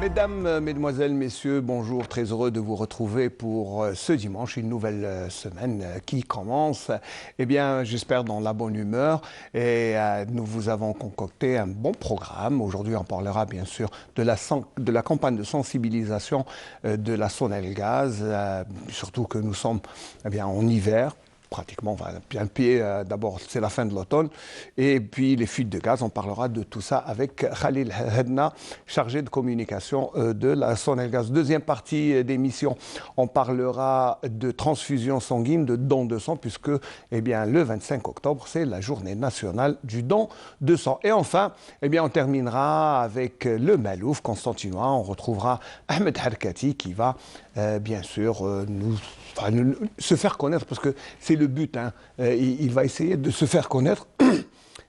Mesdames, Mesdemoiselles, Messieurs, bonjour, très heureux de vous retrouver pour ce dimanche, une nouvelle semaine qui commence, eh bien, j'espère dans la bonne humeur et nous vous avons concocté un bon programme. Aujourd'hui, on parlera bien sûr de la campagne de sensibilisation de la Sonelgaz, surtout que nous sommes eh bien, en hiver. Pratiquement, bien pied, d'abord c'est la fin de l'automne, et puis les fuites de gaz, on parlera de tout ça avec Khalil Hedna, chargé de communication de la Sonelgaz. Deuxième partie d'émission, on parlera de transfusion sanguine, de don de sang, puisque eh bien, le 25 octobre, c'est la journée nationale du don de sang. Et enfin, eh bien, on terminera avec le Malouf constantinois, on retrouvera Ahmed Harkati qui va bien sûr se faire connaître, parce que c'est le but, hein. Il va essayer de se faire connaître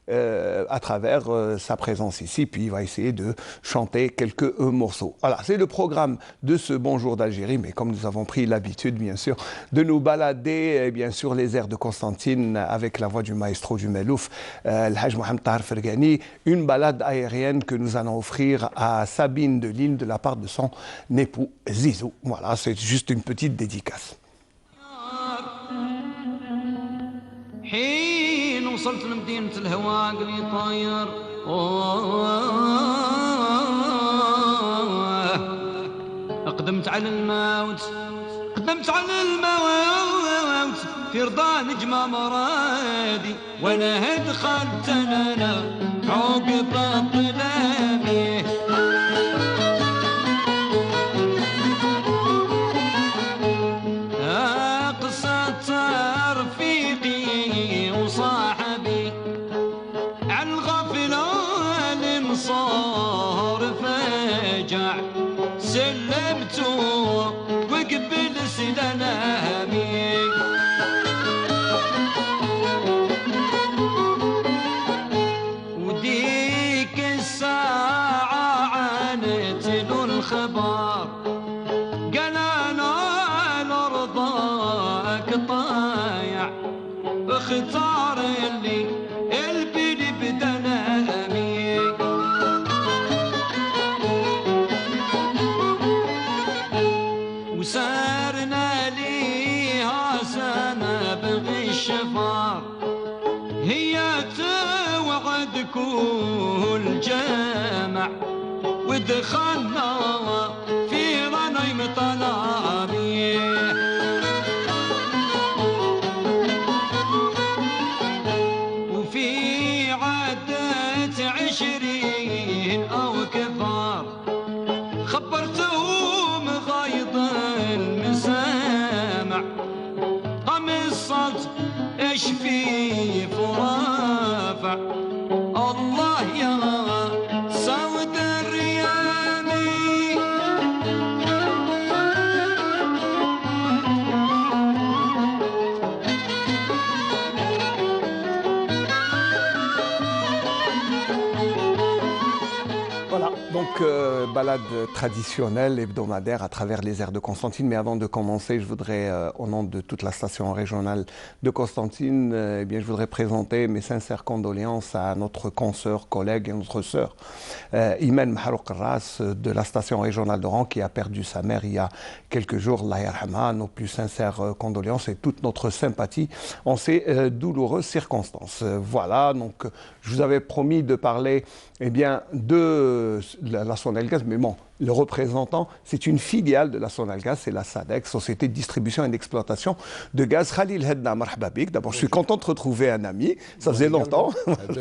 à travers sa présence ici, puis il va essayer de chanter quelques morceaux. Voilà, c'est le programme de ce Bonjour d'Algérie, mais comme nous avons pris l'habitude, bien sûr, de nous balader, bien sûr, les airs de Constantine avec la voix du maestro du Melouf, el Haj Mohamed Tahar Fergani, une balade aérienne que nous allons offrir à Sabine de Lille de la part de son époux Zizou. Voilà, c'est juste une petite dédicace. حين وصلت لمدينة الهواء قلي طاير أقدمت على الموت في رضا نجمة مرادي وأنا دخلت أنا عقب الظلامي وقبل سلامي وديك الساعة عانت له الخبر قال أنا لرضاك طايع اختار اللي البلي بدنامي وسارنا ليها سنة بغي الشفار هي توعد كل جامع ودخلنا في غنيم طلامي وفي عدة 20 أو كثار خبرتهم غيظ المسامع قمصت ايش في فرافع الله يا سود الريامي Voilà, donc balade traditionnelle, hebdomadaire à travers les airs de Constantine. Mais avant de commencer, je voudrais, au nom de toute la station régionale de Constantine, eh bien, je voudrais présenter mes sincères condoléances à notre consoeur, collègue et notre sœur, Imen Maharouk Ras de la station régionale d'Oran, qui a perdu sa mère il y a quelques jours. Allah yarhama, nos plus sincères condoléances et toute notre sympathie en ces douloureuses circonstances. Voilà, donc je vous avais promis de parler eh bien, de la Sonelgaz, mais bon, le représentant, c'est une filiale de la Sonelgaz, c'est la SADEC, Société de distribution et d'exploitation de gaz. Khalil Hedna, marhaba bik. D'abord, je suis content de retrouver un ami, ça faisait longtemps.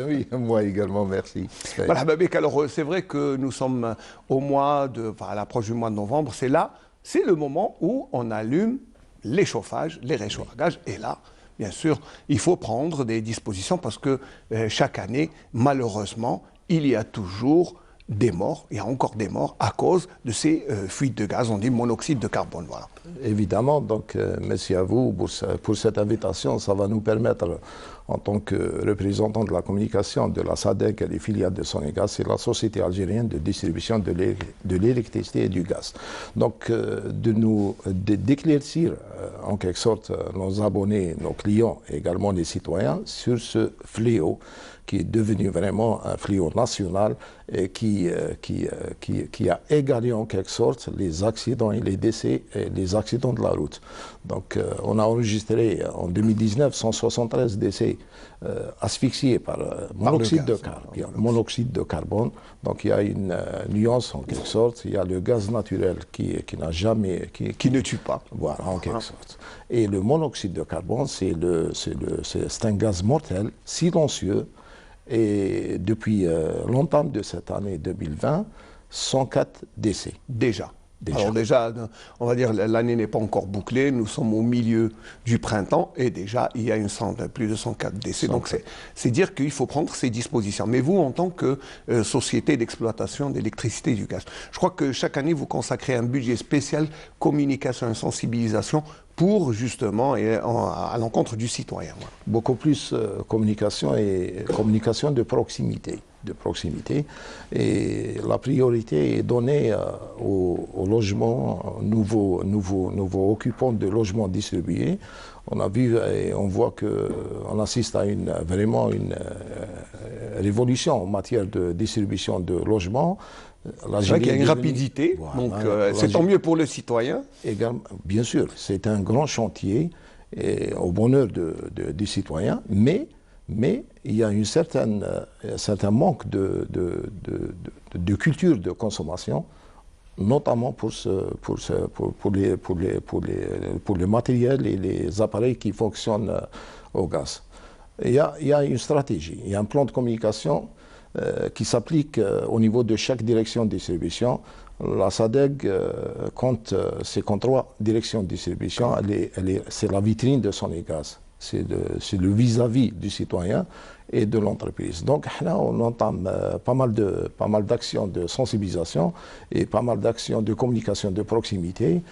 Oui, moi également, merci. Marhaba bik. Alors, c'est vrai que nous sommes au mois à l'approche du mois de novembre, c'est là, c'est le moment où on allume les chauffages, les réchauffages, et là, bien sûr, il faut prendre des dispositions parce que chaque année, malheureusement, il y a toujours des morts, il y a encore des morts à cause de ces fuites de gaz, on dit monoxyde de carbone. Voilà. Évidemment, donc merci à vous pour cette invitation, ça va nous permettre en tant que représentant de la communication de la SADEC et les filiales de Sonégaz, c'est la Société algérienne de distribution de l'électricité et du gaz. Donc, d'éclaircir en quelque sorte nos abonnés, nos clients et également les citoyens sur ce fléau qui est devenu vraiment un fléau national et qui a égalé en quelque sorte les accidents et les décès et les accidents de la route. Donc on a enregistré en 2019 173 décès asphyxiés par monoxyde de carbone. Donc il y a une nuance en quelque sorte, il y a le gaz naturel qui n'a jamais... Qui ne tue pas. Voilà, en quelque sorte. Et le monoxyde de carbone, c'est un gaz mortel, silencieux. Et depuis l'entame de cette année 2020, 104 décès. Déjà. Alors déjà, on va dire l'année n'est pas encore bouclée, nous sommes au milieu du printemps et déjà il y a plus de 104 décès. Donc c'est dire qu'il faut prendre ces dispositions. Mais vous, en tant que société d'exploitation d'électricité et du gaz, je crois que chaque année vous consacrez un budget spécial communication et sensibilisation pour justement à l'encontre du citoyen. Voilà. Beaucoup plus communication et communication de proximité. Et la priorité est donnée aux logements, nouveaux occupants de logements distribués. On a vu et on voit qu'on assiste à vraiment une révolution en matière de distribution de logements. C'est vrai qu'il y a une rapidité, voilà, donc c'est tant mieux pour le citoyen. Également, bien sûr, c'est un grand chantier au bonheur des citoyens, mais il y a un certain manque de culture de consommation, notamment pour les matériels et les appareils qui fonctionnent au gaz. Il y a une stratégie, il y a un plan de communication qui s'applique au niveau de chaque direction de distribution. La SADEC compte ses 3 directions de distribution, c'est la vitrine de Sonégaz. C'est le vis-à-vis du citoyen et de l'entreprise. Donc là, on entame pas mal d'actions de sensibilisation et pas mal d'actions de communication de proximité.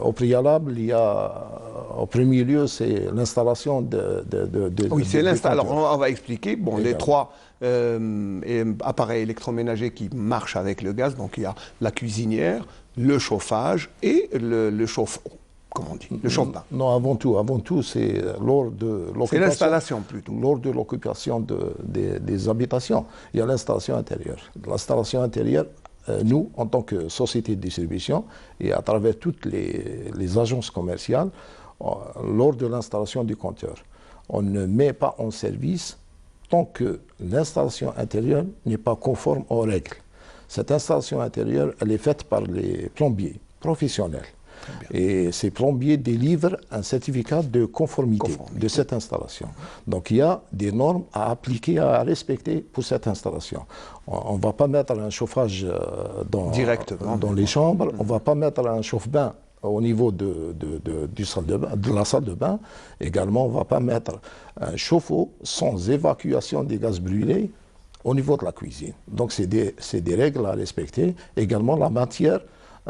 Au préalable, il y a, au premier lieu, c'est l'installation Oui, c'est l'installation. Alors, on va expliquer. Bon, les 3 appareils électroménagers qui marchent avec le gaz, donc il y a la cuisinière, le chauffage et le chauffe-eau. Comment on dit, le champagne. Non, avant tout, c'est lors de l'occupation. C'est l'installation plutôt. Lors de l'occupation des habitations, il y a l'installation intérieure. L'installation intérieure, nous, en tant que société de distribution, et à travers toutes les agences commerciales, lors de l'installation du compteur, on ne met pas en service tant que l'installation intérieure n'est pas conforme aux règles. Cette installation intérieure, elle est faite par les plombiers professionnels. Et ces plombiers délivrent un certificat de conformité de cette installation. Donc il y a des normes à appliquer, à respecter pour cette installation. On ne va pas mettre un chauffage dans les chambres, on ne va pas mettre un chauffe-bain au niveau de la salle de bain. Également, on ne va pas mettre un chauffe-eau sans évacuation des gaz brûlés au niveau de la cuisine. Donc c'est des règles à respecter. Également, la matière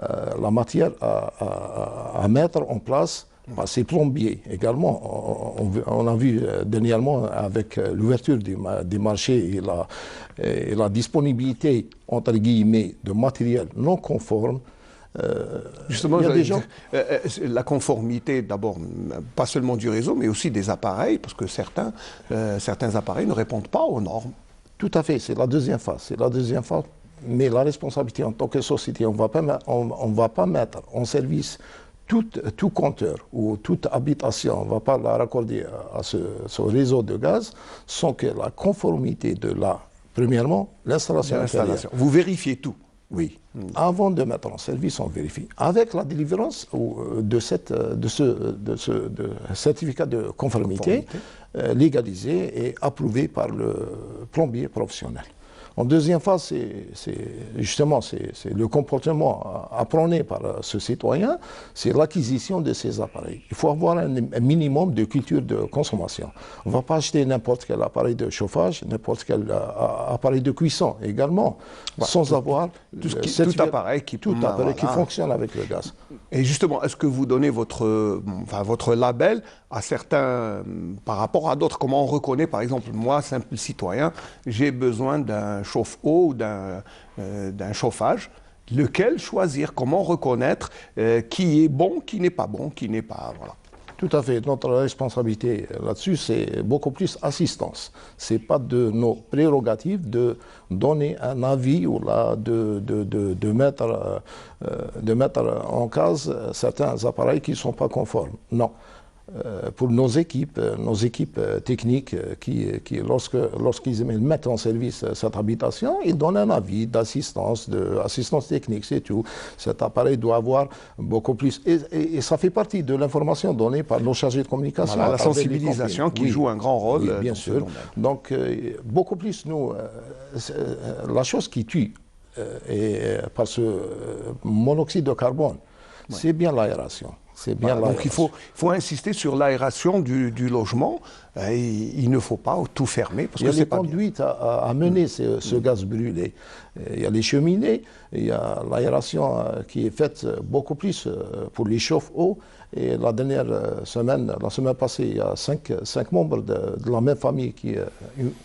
à mettre en place par ces plombiers. Également, on a vu dernièrement avec l'ouverture des marchés et la disponibilité, entre guillemets, de matériel non conforme. Justement, la conformité, d'abord, pas seulement du réseau, mais aussi des appareils, parce que certains appareils ne répondent pas aux normes. Tout à fait, c'est la deuxième phase. Mais la responsabilité en tant que société, on ne va pas mettre en service tout compteur ou toute habitation, on ne va pas la raccorder à ce réseau de gaz sans que la conformité premièrement, l'installation intérieure. Vous vérifiez tout? Oui. Avant de mettre en service, on vérifie. Avec la délivrance de ce certificat de conformité légalisé et approuvé par le plombier professionnel. En deuxième phase, justement c'est le comportement apprenant par ce citoyen, c'est l'acquisition de ces appareils. Il faut avoir un minimum de culture de consommation. On ne va pas acheter n'importe quel appareil de chauffage, n'importe quel appareil de cuisson également, sans avoir tout appareil qui fonctionne avec le gaz. Et justement, est-ce que vous donnez votre label à certains par rapport à d'autres? Comment on reconnaît, par exemple, moi, simple citoyen, j'ai besoin d'un chauffe-eau ou d'un chauffage? Lequel choisir? Comment reconnaître qui est bon, qui n'est pas bon, qui n'est pas... Voilà. Tout à fait. Notre responsabilité là-dessus, c'est beaucoup plus assistance. Ce n'est pas de nos prérogatives de donner un avis ou là, de mettre en cause certains appareils qui ne sont pas conformes. Non. Pour nos équipes techniques lorsqu'ils mettent en service cette habitation, ils donnent un avis d'assistance technique, c'est tout. Cet appareil doit avoir beaucoup plus... Et ça fait partie de l'information donnée par nos chargés de communication. Voilà, la sensibilisation qui joue un grand rôle. Oui, bien sûr. Donc, beaucoup plus, nous, la chose qui tue par ce monoxyde de carbone, c'est bien l'aération. Donc il faut insister sur l'aération du logement. Il ne faut pas tout fermer. Parce il y a les conduites à mener ce gaz brûlé. Il y a les cheminées, il y a l'aération qui est faite beaucoup plus pour les chauffe-eau. Et la semaine passée, il y a cinq membres de la même famille,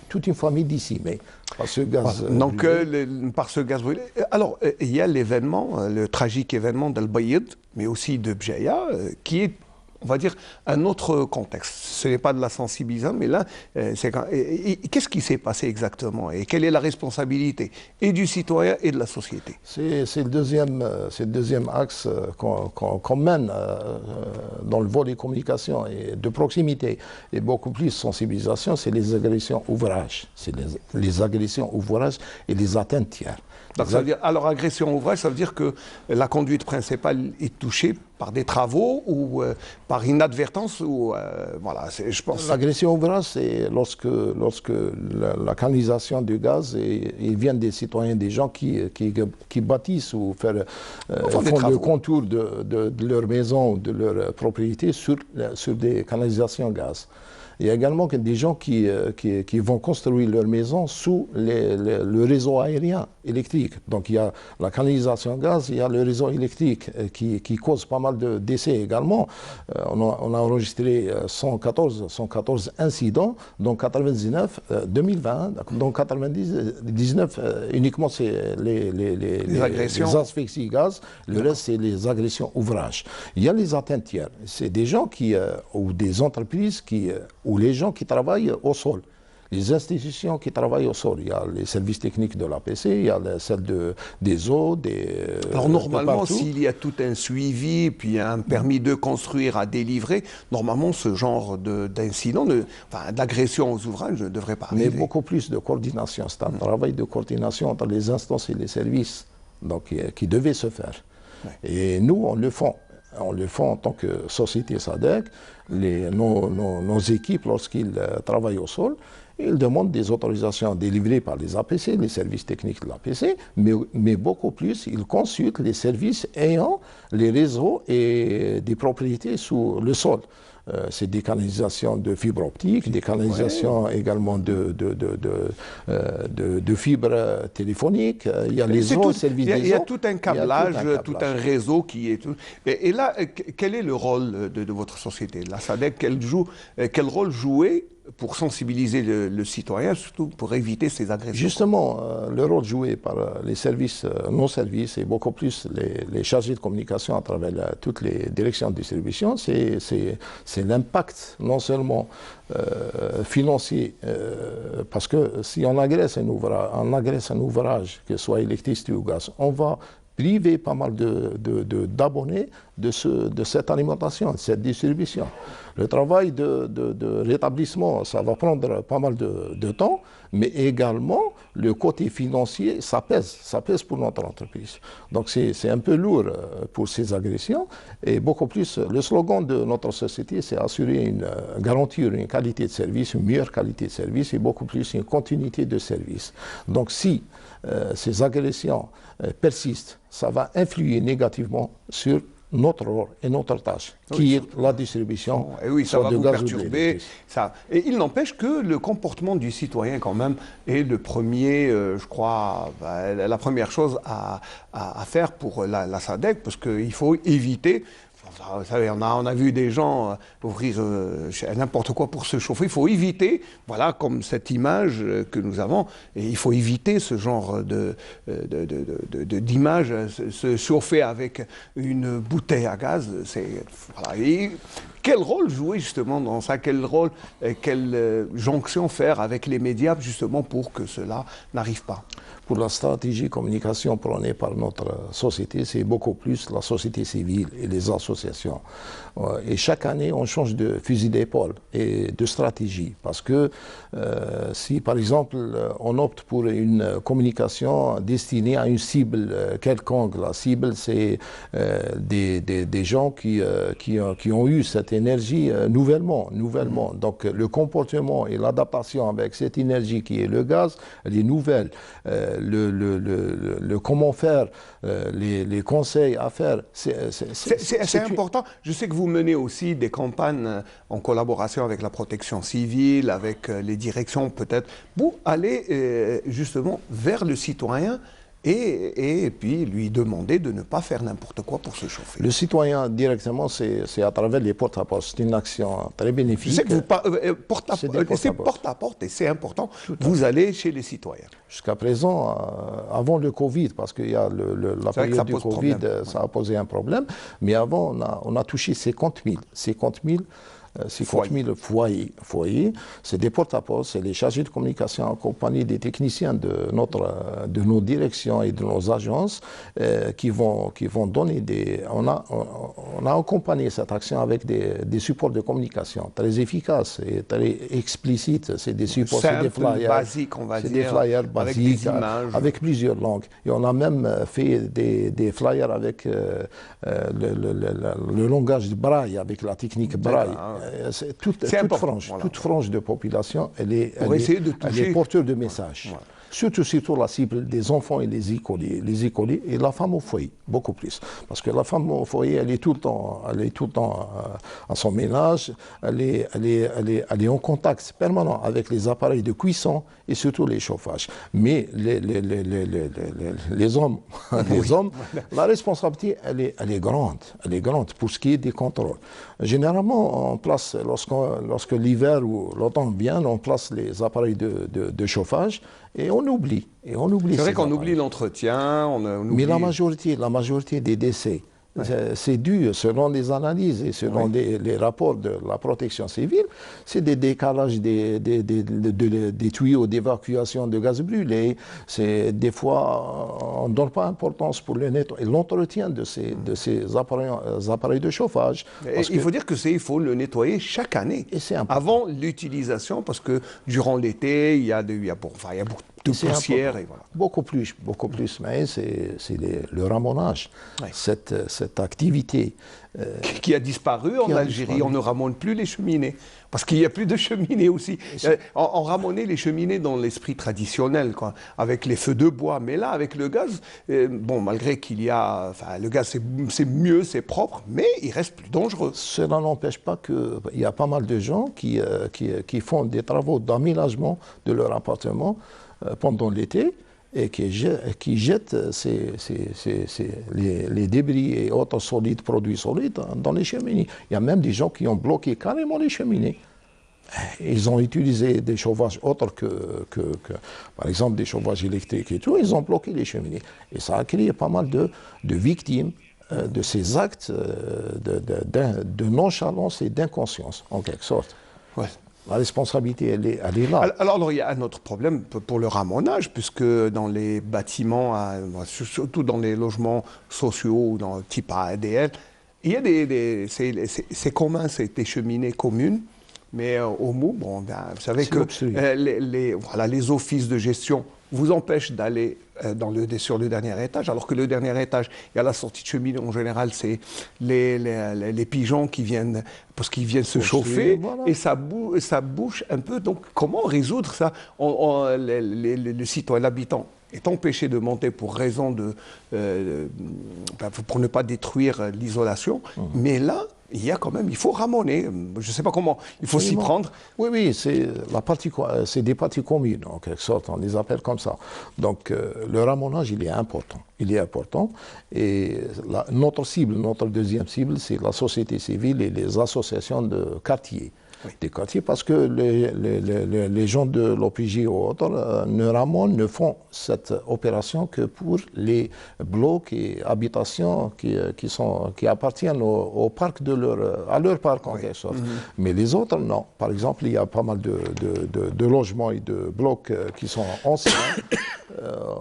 toute une famille décimée par ce gaz brûlé. Par ce gaz brûlé. Alors, il y a l'événement, le tragique événement d'Al-Bayid, mais aussi de Bjaya, qui est, on va dire, un autre contexte. Ce n'est pas de la sensibilisation, mais là, qu'est-ce qui s'est passé exactement? Et quelle est la responsabilité et du citoyen et de la société? C'est le deuxième axe qu'on mène dans le volet communication et de proximité et beaucoup plus sensibilisation, c'est les agressions ouvrages. C'est les agressions ouvrages et les atteintes tiers. Donc, ça veut dire, alors, agression ouvrage, ça veut dire que la conduite principale est touchée par des travaux ou par inadvertance ou voilà, je pense. L'agression ouvrage, c'est lorsque la canalisation du gaz, ils viennent des citoyens, des gens qui bâtissent ou font le contour de leur maison ou de leur propriété sur des canalisations gaz. Il y a également des gens qui vont construire leur maison sous le réseau aérien électrique. Donc il y a la canalisation gaz, il y a le réseau électrique qui cause pas mal de décès également. On a enregistré 114 incidents, dont 99 2020, dont 99 uniquement c'est les asphyxies gaz, le reste c'est les agressions ouvrages. Il y a les atteintes tiers. C'est des gens ou des entreprises ou les gens qui travaillent au sol, les institutions qui travaillent au sol. Il y a les services techniques de l'APC, il y a celles des eaux, Alors normalement, s'il y a tout un suivi, puis un permis de construire à délivrer, normalement ce genre d'incident, d'agression aux ouvrages ne devrait pas arriver. Mais beaucoup plus de coordination. C'est un travail de coordination entre les instances et les services qui devait se faire. Ouais. Et nous, on le fait. On le fait en tant que société SADEC. Nos équipes, lorsqu'ils travaillent au sol, ils demandent des autorisations délivrées par les APC, les services techniques de l'APC, mais beaucoup plus, ils consultent les services ayant les réseaux et des propriétés sous le sol. C'est des canalisations de fibres optiques, des canalisations également de fibres téléphoniques. Il y a les autres services des eaux. Il y a tout un câblage, tout un réseau qui est... Et là, quel est le rôle de votre société? La SADEC, quel rôle jouer pour sensibiliser le citoyen, surtout pour éviter ces agressions? Justement, le rôle joué par les services, nos services, et beaucoup plus les chargés de communication à travers toutes les directions de distribution, c'est l'impact non seulement financier, parce que si on agresse un ouvrage, que ce soit électricité ou gaz, on va priver pas mal d'abonnés de cette alimentation, de cette distribution. Le travail de rétablissement, ça va prendre pas mal de temps, mais également le côté financier, ça pèse pour notre entreprise. Donc c'est un peu lourd pour ces agressions, et beaucoup plus, le slogan de notre société, c'est assurer garantir une qualité de service, une meilleure qualité de service, et beaucoup plus une continuité de service. Donc si ces agressions persistent, ça va influer négativement sur notre rôle et notre tâche, qui est la distribution et oui, ça va de vous gaz ou perturber. Ça. Et il n'empêche que le comportement du citoyen, quand même, est le premier, je crois, la première chose à faire pour la SADC, parce qu'il faut éviter. Vous savez, on a vu des gens ouvrir n'importe quoi pour se chauffer. Il faut éviter, voilà, comme cette image que nous avons, et il faut éviter ce genre d'image, se chauffer avec une bouteille à gaz. Voilà. Et quel rôle jouer justement dans ça? Quelle jonction faire avec les médias justement pour que cela n'arrive pas? Pour la stratégie communication prônée par notre société, c'est beaucoup plus la société civile et les associations. Et chaque année, on change de fusil d'épaule et de stratégie. Parce que si, par exemple, on opte pour une communication destinée à une cible quelconque, la cible, c'est des gens qui ont eu cette énergie nouvellement. Donc, le comportement et l'adaptation avec cette énergie qui est le gaz, elle est nouvelle. Le comment faire, les conseils à faire. C'est important. Je sais que vous menez aussi des campagnes en collaboration avec la protection civile, avec les directions peut-être, pour aller justement vers le citoyen et puis lui demander de ne pas faire n'importe quoi pour se chauffer. Le citoyen directement, c'est à travers les porte-à-porte. C'est une action très bénéfique. Je sais que c'est porte-à-porte et c'est important. Vous allez chez les citoyens. Jusqu'à présent, avant le Covid, parce qu'il y a la période du Covid, ça a posé un problème, mais avant, on a touché 50 000 foyers. C'est des porte-à-porte, c'est les chargés de communication accompagnés des techniciens de nos directions et de nos agences qui vont donner on a accompagné cette action avec des supports de communication très efficaces et très explicites. C'est des supports, c'est des flyers basiques, on va dire, des flyers basiques, avec des images, avec plusieurs langues. Et on a même fait des flyers avec le langage de braille, avec la technique braille. Toute frange de population, elle est porteur de messages. Ouais. Surtout la cible des enfants et les écoliers et la femme au foyer, beaucoup plus. Parce que la femme au foyer, elle est tout le temps à son ménage, elle est en contact permanent avec les appareils de cuisson et surtout les chauffages. Mais les hommes, la responsabilité, elle est grande pour ce qui est des contrôles. Généralement, on place, lorsque l'hiver ou l'automne vient, on place les appareils de chauffage et on oublie. C'est vrai qu'on oublie l'entretien. Mais la majorité des décès, c'est dû, selon les analyses et selon les rapports de la protection civile, c'est des décalages des tuyaux d'évacuation de gaz brûlé. Des fois, on ne donne pas d'importance pour l'entretien de ces appareils de chauffage. Il faut dire il faut le nettoyer chaque année, avant l'utilisation, parce que durant l'été, il y a beaucoup de poussière. Et voilà. Beaucoup plus, mais c'est le ramonage. Cette activité qui a disparu en Algérie. On ne ramone plus les cheminées, parce qu'il n'y a plus de cheminées aussi. On ramonait les cheminées dans l'esprit traditionnel, quoi, avec les feux de bois. Mais là, avec le gaz, malgré qu'il y a... le gaz, c'est mieux, c'est propre, mais il reste plus dangereux. Cela n'empêche pas qu'il y a pas mal de gens qui font des travaux d'aménagement de leur appartement pendant l'été et qui jettent les débris et autres produits solides dans les cheminées. Il y a même des gens qui ont bloqué carrément les cheminées. Ils ont utilisé des chauffages autres que par exemple, des chauffages électriques et tout. Ils ont bloqué les cheminées. Et ça a créé pas mal de victimes de ces actes de nonchalance et d'inconscience, en quelque sorte. Ouais. La responsabilité, elle est là. Alors, il y a un autre problème pour le ramonage, puisque dans les bâtiments, surtout dans les logements sociaux, dans type ADL, il y a c'est commun, c'est des cheminées communes, Mais au MOU, bon, ben, vous savez C'est que obstrué. voilà, les offices de gestion vous empêchent d'aller sur le dernier étage, alors que le dernier étage, il y a la sortie de cheminée, en général, c'est les pigeons qui viennent, parce qu'ils viennent se chauffer, voilà. et ça bouche un peu. Donc, comment résoudre ça? Le citoyen, l'habitant est empêché de monter pour raison pour ne pas détruire l'isolation, mais là, il faut ramoner. Je ne sais pas comment, il faut s'y prendre. Oui, oui, c'est des parties communes, en quelque sorte, on les appelle comme ça. Donc, le ramonage, il est important. Il est important. Et notre cible, notre deuxième cible, c'est la société civile et les associations de quartiers. Oui. Des quartiers, parce que les gens de l'OPJ ou autres ne font cette opération que pour les blocs et habitations qui appartiennent au parc à leur parc en quelque sorte. Mais les autres, non. Par exemple, il y a pas mal de logements et de blocs qui sont anciens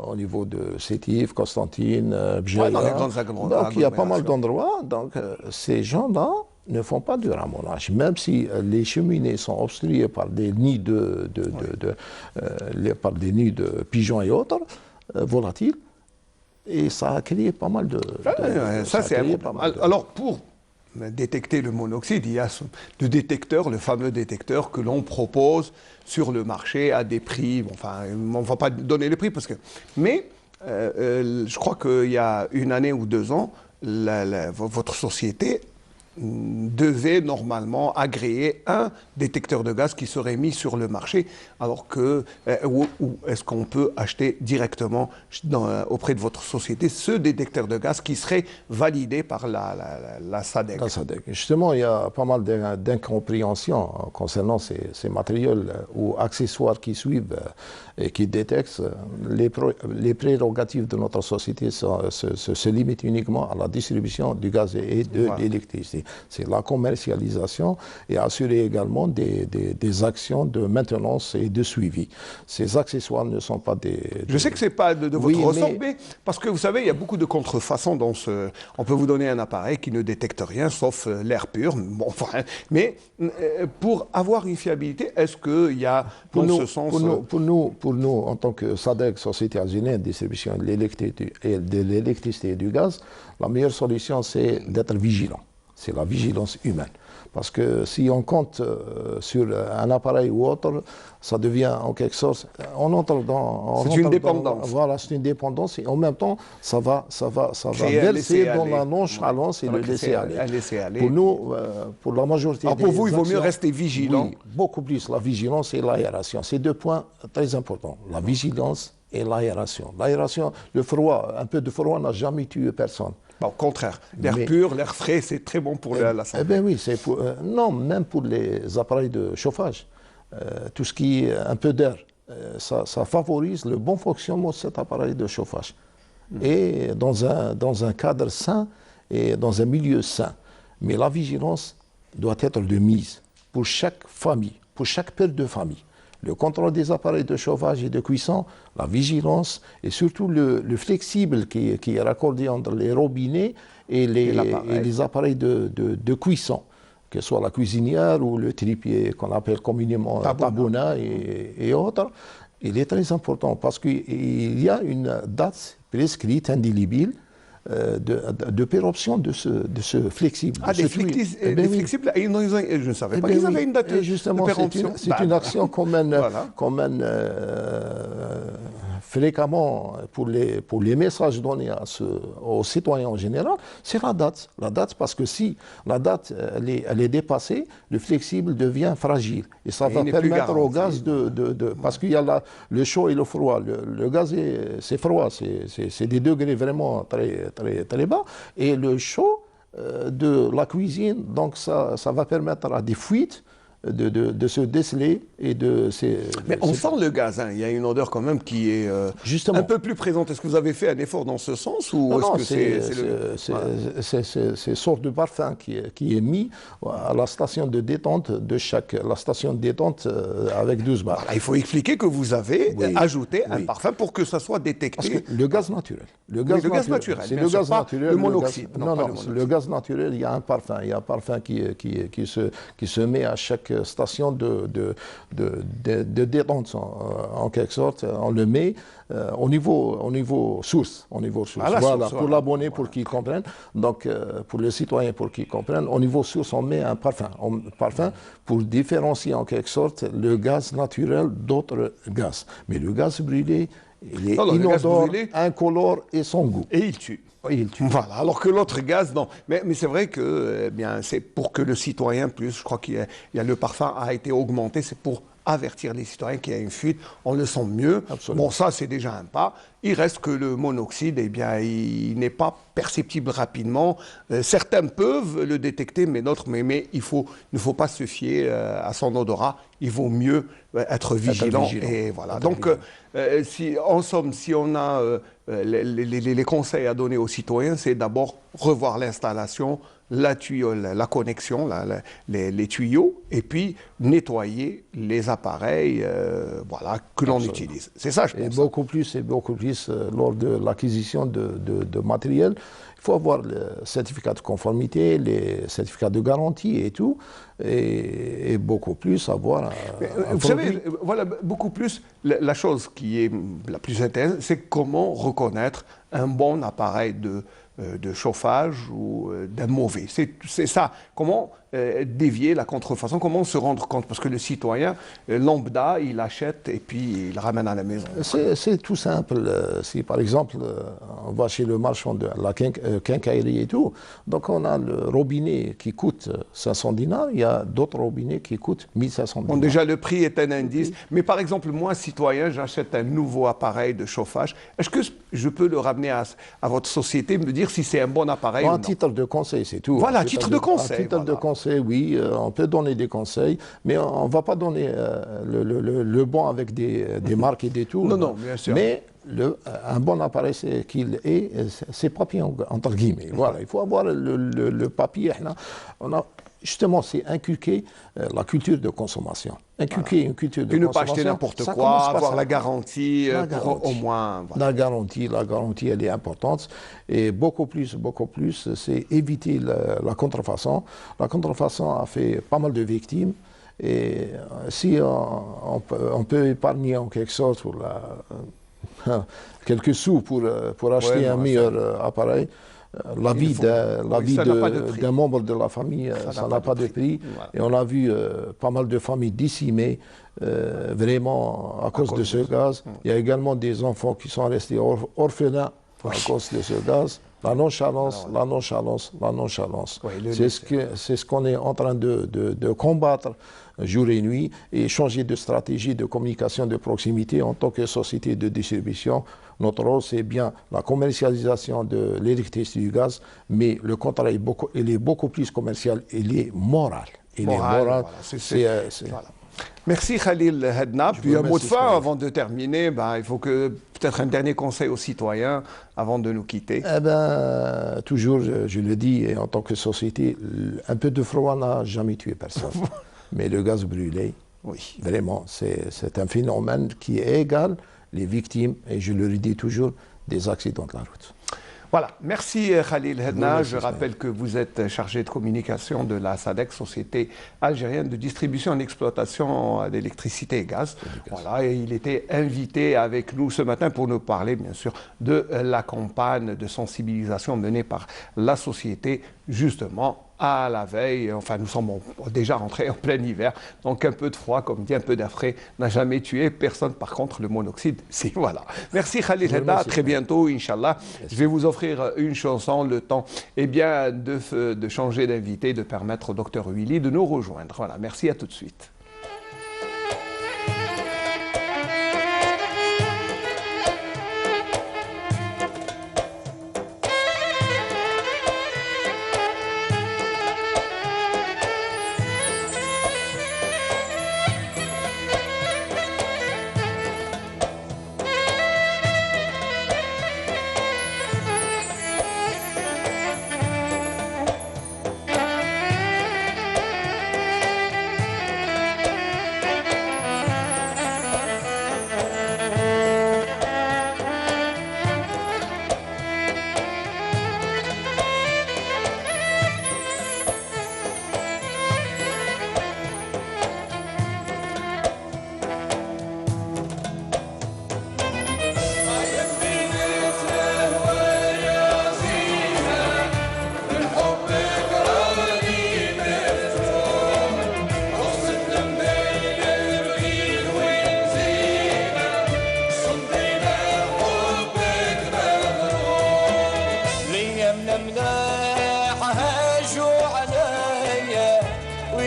au niveau de Sétif, Constantine, Bjela. Dans les grandes agglomérations. Donc il y a pas mal d'endroits. Donc ces gens-là ne font pas de ramonage, même si les cheminées sont obstruées par des nids par des nids de pigeons et autres volatiles, et ça a créé pas mal de. Ça, c'est important. Alors, pour détecter le monoxyde, il y a le détecteur, le fameux détecteur que l'on propose sur le marché à des prix. Enfin, on ne va pas donner les prix parce que. Mais je crois qu'il y a 1 année ou 2 ans, votre société devait normalement agréer un détecteur de gaz qui serait mis sur le marché, alors que ou est-ce qu'on peut acheter directement auprès de votre société ce détecteur de gaz qui serait validé par la SADC? La SADC. Justement, il y a pas mal d'incompréhensions concernant ces matériels ou accessoires qui suivent et qui détectent. Les prérogatives de notre société se limitent uniquement à la distribution du gaz et de l'électricité. C'est la commercialisation et assurer également des actions de maintenance et de suivi. Ces accessoires ne sont pas des... Je sais que ce n'est pas de votre ressort, mais parce que vous savez, il y a beaucoup de contrefaçons dans ce... On peut vous donner un appareil qui ne détecte rien, sauf l'air pur. Bon, enfin, mais pour avoir une fiabilité, est-ce qu'il y a, ce sens... Pour nous, en tant que SADC, Société algérienne de distribution de l'électricité et du gaz, la meilleure solution, c'est d'être vigilant. C'est la vigilance humaine. Parce que si on compte sur un appareil ou autre, ça devient en quelque sorte... C'est une dépendance. Voilà, c'est une dépendance. Et en même temps, ça va verser dans la nonchalance et le laisser aller. Pour nous, pour la majorité des pour vous, il vaut mieux rester vigilant. Oui, beaucoup plus la vigilance et l'aération. C'est 2 points très importants. La vigilance et l'aération. L'aération, le froid, un peu de froid n'a jamais tué personne. Au contraire, l'air pur, l'air frais, c'est très bon pour la santé. Eh bien oui, non, même pour les appareils de chauffage, tout ce qui est un peu d'air, ça favorise le bon fonctionnement de cet appareil de chauffage. Et dans un cadre sain et dans un milieu sain. Mais la vigilance doit être de mise pour chaque famille, pour chaque père de famille. Le contrôle des appareils de chauffage et de cuisson, la vigilance et surtout le flexible qui est raccordé entre les robinets et les appareils de cuisson, que ce soit la cuisinière ou le trépied qu'on appelle communément tabona et autres. Il est très important parce qu'il y a une date prescrite, indélébile, de péremption de ce flexible. Des flexibles, je ne savais pas qu'ils avaient une date de péremption. C'est une action qu'on mène, fréquemment pour les messages donnés aux citoyens en général, c'est la date. La date, parce que si la date elle est dépassée, le flexible devient fragile. Et ça va permettre au gaz parce qu'il y a le chaud et le froid. Le gaz, c'est froid, c'est des degrés vraiment très bas. Et le chaud de la cuisine, donc ça va permettre à des fuites de se déceler et de... Mais on sent le gaz, hein. Il y a une odeur quand même qui est un peu plus présente. Est-ce que vous avez fait un effort dans ce sens ou c'est sorte de parfum qui est mis à la station de détente la station de détente avec 12 bars. Voilà, il faut expliquer que vous avez ajouté un parfum pour que ça soit détecté. Parce que le gaz naturel. Le gaz naturel. C'est le gaz naturel. Le monoxyde. Non, le gaz naturel, il y a un parfum. Il y a un parfum qui se met à chaque station de détente, en quelque sorte. On le met au niveau source. À la Voilà, source, pour l'abonné, pour qu'il comprenne. Donc, pour les citoyens, pour qu'ils comprennent. Au niveau source, on met un parfum. Pour différencier, en quelque sorte, le gaz naturel d'autres gaz. Mais le gaz brûlé, il est le gaz inodore, brûlé- incolore et sans goût. Et il tue. Oui, il tue. Voilà, alors que l'autre gaz, non. Mais c'est vrai que bien, c'est pour que le citoyen puisse, je crois le parfum a été augmenté, c'est pour avertir les citoyens qu'il y a une fuite, on le sent mieux. Absolument. Bon, ça, c'est déjà un pas. Il reste que le monoxyde, eh bien, il n'est pas perceptible rapidement. Certains peuvent le détecter, mais d'autres, mais il ne faut pas se fier à son odorat. Il vaut mieux être vigilant. Et voilà. Donc, en somme, si on a les conseils à donner aux citoyens, c'est d'abord revoir l'installation, la connexion, les tuyaux, et puis nettoyer les appareils voilà, que l'on utilise. C'est ça, je pense. Et beaucoup plus lors de l'acquisition de matériel. Il faut avoir le certificat de conformité, les certificats de garantie et tout, et beaucoup plus avoir un vous savez, voilà, beaucoup plus, la chose qui est la plus intéressante, c'est comment reconnaître un bon appareil de chauffage ou d'un mauvais. C'est ça. Comment dévier la contrefaçon, comment se rendre compte? Parce que le citoyen lambda, il achète et puis il ramène à la maison. C'est tout simple. Si par exemple, on va chez le marchand de la quincaillerie et tout, donc on a le robinet qui coûte 500 dinars, il y a d'autres robinets qui coûtent 1500 dinars. Bon, déjà, le prix est un indice. Mais par exemple, moi, citoyen, j'achète un nouveau appareil de chauffage. Est-ce que je peux le ramener à votre société, me dire si c'est un bon appareil ou non? Un titre de conseil, c'est tout. Voilà, titre de conseil. Un titre de conseil, oui, on peut donner des conseils, mais on ne va pas donner le bon avec des marques et des tout. Non, bien sûr. Mais un bon appareil, c'est qu'il est, c'est papier, entre guillemets. Voilà, il faut avoir le papier. Justement, c'est inculquer la culture de consommation. Inculquer une culture de et ne consommation. pas acheter n'importe quoi, avoir la garantie, au moins. Voilà. La garantie, elle est importante. Et beaucoup plus, c'est éviter la contrefaçon. La contrefaçon a fait pas mal de victimes. Et si on peut épargner en quelque sorte quelques sous pour acheter un meilleur appareil, la vie d'un membre de la famille, ça n'a pas de prix. Voilà. Et on a vu pas mal de familles décimées, vraiment à cause de ce gaz. Il y a également des enfants qui sont restés orphelins à cause de ce gaz. La nonchalance. Oui, c'est ce qu'on est en train de combattre jour et nuit et changer de stratégie de communication de proximité en tant que société de distribution. Notre rôle, c'est bien la commercialisation de l'électricité et du gaz, mais le contrat est beaucoup plus commercial, il est moral. Voilà. Voilà. Merci Khalil Hedna. Puis un mot de fin avant de terminer, il faut que peut-être un dernier conseil aux citoyens avant de nous quitter. Toujours, je le dis, et en tant que société, un peu de froid n'a jamais tué personne. Mais le gaz brûlé, oui, vraiment, c'est un phénomène qui égale les victimes, et je le redis toujours, des accidents de la route. Voilà, merci Khalil Hedna. Je rappelle que vous êtes chargé de communication de la SADEC, Société algérienne de distribution et d'exploitation d'électricité et gaz. Voilà, et il était invité avec nous ce matin pour nous parler, bien sûr, de la campagne de sensibilisation menée par la société, justement, à la veille. Enfin, nous sommes déjà rentrés en plein hiver, donc un peu de froid, comme dit, un peu d'air frais n'a jamais tué personne. Par contre, le monoxyde, si, voilà. Merci Khalil Hedna, à très bientôt, Inch'Allah. Je vais vous offrir une chanson, le temps de changer d'invité, de permettre au docteur Willy de nous rejoindre. Voilà, merci, à tout de suite.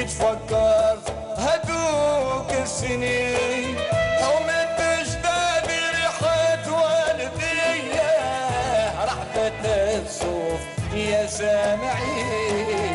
تفكر هدوك السنين حومت جدادي ريحة والدية رحمة الصوف يا سامعين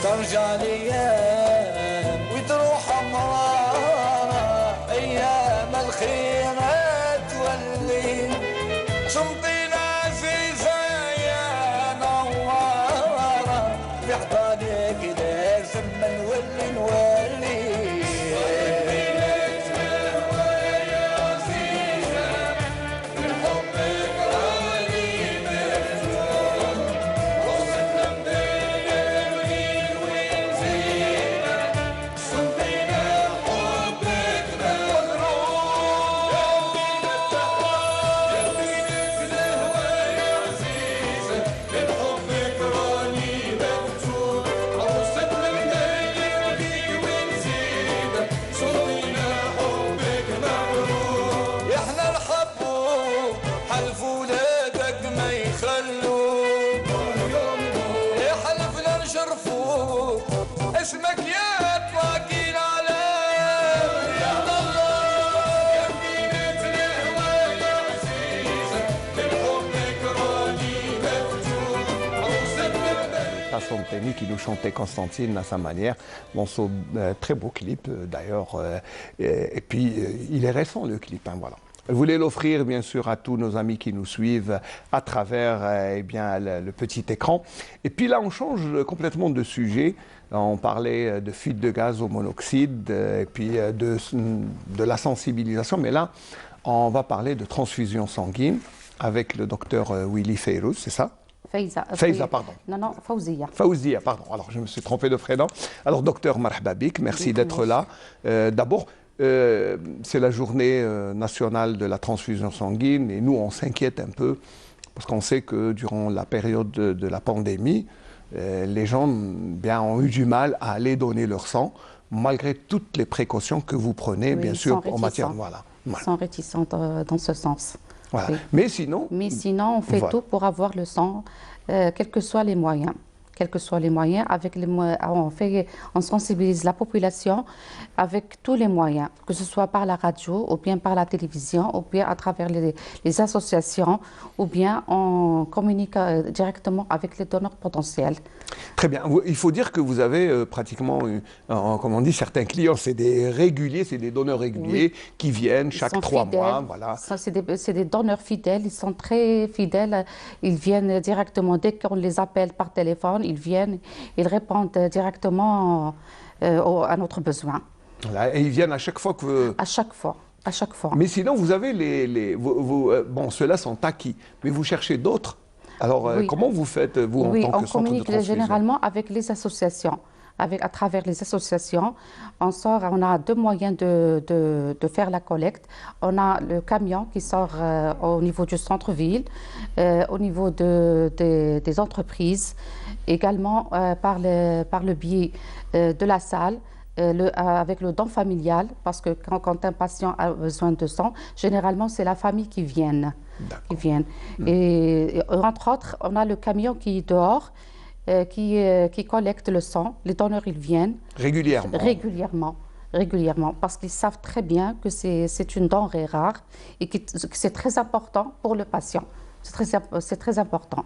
ترجع الايام وتروح مرارة ايام الخيرات والليل شمطينا عزيزة يا نوارة بحضانك لازم نولي نولي احنا نحبوا حلف ولادك ما يخلوا حلفنا نشرفوا اسمك يا طاقي العالم يا الله يا مدينة الهوى يا عزيزة بحبك راني مفتون Façon Penny qui nous chantait Constantine à sa manière, dans son très beau clip d'ailleurs. Et puis il est récent le clip, hein, voilà. Je voulais l'offrir bien sûr à tous nos amis qui nous suivent à travers eh bien, le petit écran. Et puis là on change complètement de sujet. On parlait de fuite de gaz au monoxyde et puis de la sensibilisation. Mais là on va parler de transfusion sanguine avec le docteur Willy Fayrouz, c'est ça? Faiza, pardon. Non, Faouzia. Faouzia, pardon. Alors, je me suis trompé de prénom. Alors, docteur Marhababik, merci d'être là. D'abord, c'est la journée nationale de la transfusion sanguine et nous, on s'inquiète un peu parce qu'on sait que durant la période de la pandémie, les gens bien, ont eu du mal à aller donner leur sang malgré toutes les précautions que vous prenez, Oui, bien sûr, en matière... Voilà. Voilà. Ils sont réticents dans ce sens. Voilà. Oui. Mais sinon, on fait voilà. tout pour avoir le sang, quels que soient les moyens. Quels que soient les moyens, on sensibilise la population avec tous les moyens, que ce soit par la radio, ou bien par la télévision, ou bien à travers les associations, ou bien on communique directement avec les donneurs potentiels. Très bien. Il faut dire que vous avez pratiquement, comme on dit, certains clients, c'est des réguliers, c'est des donneurs réguliers qui viennent chaque 3 mois. Voilà. C'est des donneurs fidèles, ils sont très fidèles. Ils viennent directement, dès qu'on les appelle par téléphone, ils viennent, ils répondent directement à notre besoin. Voilà. Et ils viennent à chaque fois que... À chaque fois. À chaque fois. Mais sinon, vous avez bon, ceux-là sont acquis, mais vous cherchez d'autres. Alors, oui. Comment vous faites, vous, en tant que centre de transfusion? Oui, on communique généralement avec les associations. À travers les associations, on a 2 moyens de faire la collecte. On a le camion qui sort au niveau du centre-ville, au niveau des entreprises, également par le biais de la salle, avec le don familial, parce que quand un patient a besoin de sang, généralement c'est la famille qui vient. Et entre autres, on a le camion qui est dehors, qui collecte le sang. Les donneurs, ils viennent régulièrement, parce qu'ils savent très bien que c'est une denrée rare et que c'est très important pour le patient. C'est très important.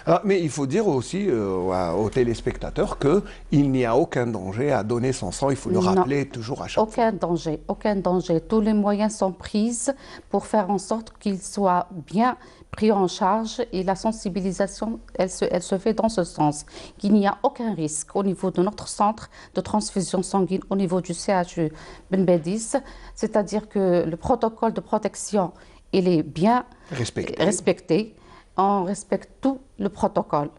Alors, mais il faut dire aussi aux téléspectateurs qu'il n'y a aucun danger à donner son sang. Il faut le rappeler toujours à chaque fois. Aucun danger. Tous les moyens sont pris pour faire en sorte qu'il soit bien pris en charge et la sensibilisation, elle se fait dans ce sens. Qu'il n'y a aucun risque au niveau de notre centre de transfusion sanguine, au niveau du CHU Ben Bedis. C'est-à-dire que le protocole de protection, il est bien respecté. On respecte tout le protocole.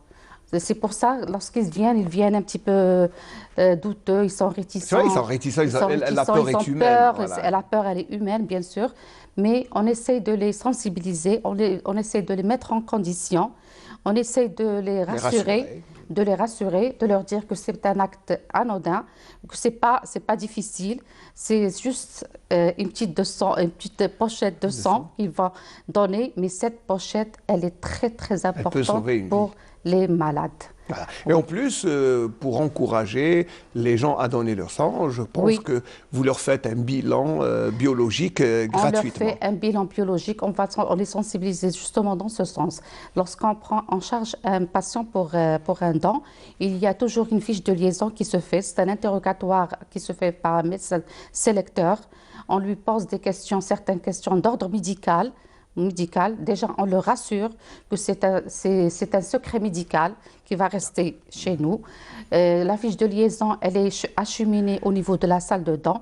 C'est pour ça, lorsqu'ils viennent un petit peu douteux, ils sont réticents. C'est vrai, ils sont réticents, la peur est humaine. Voilà. La peur, elle est humaine, bien sûr, mais on essaie de les sensibiliser, on essaie de les mettre en condition, on essaie de les rassurer de les rassurer, de leur dire que c'est un acte anodin, que c'est pas difficile, c'est juste une petite pochette de sang qu'ils vont donner, mais cette pochette, elle est très très importante sauver une pour les malades. Voilà. Et en plus, pour encourager les gens à donner leur sang, je pense Oui. que vous leur faites un bilan biologique On leur gratuitement. fait un bilan biologique, on les sensibilise justement dans ce sens. Lorsqu'on prend en charge un patient pour un don, il y a toujours une fiche de liaison qui se fait. C'est un interrogatoire qui se fait par un médecin sélecteur. On lui pose des questions, certaines questions d'ordre médical. Déjà, on le rassure que c'est un secret médical qui va rester chez nous. La fiche de liaison, elle est acheminée au niveau de la salle de don.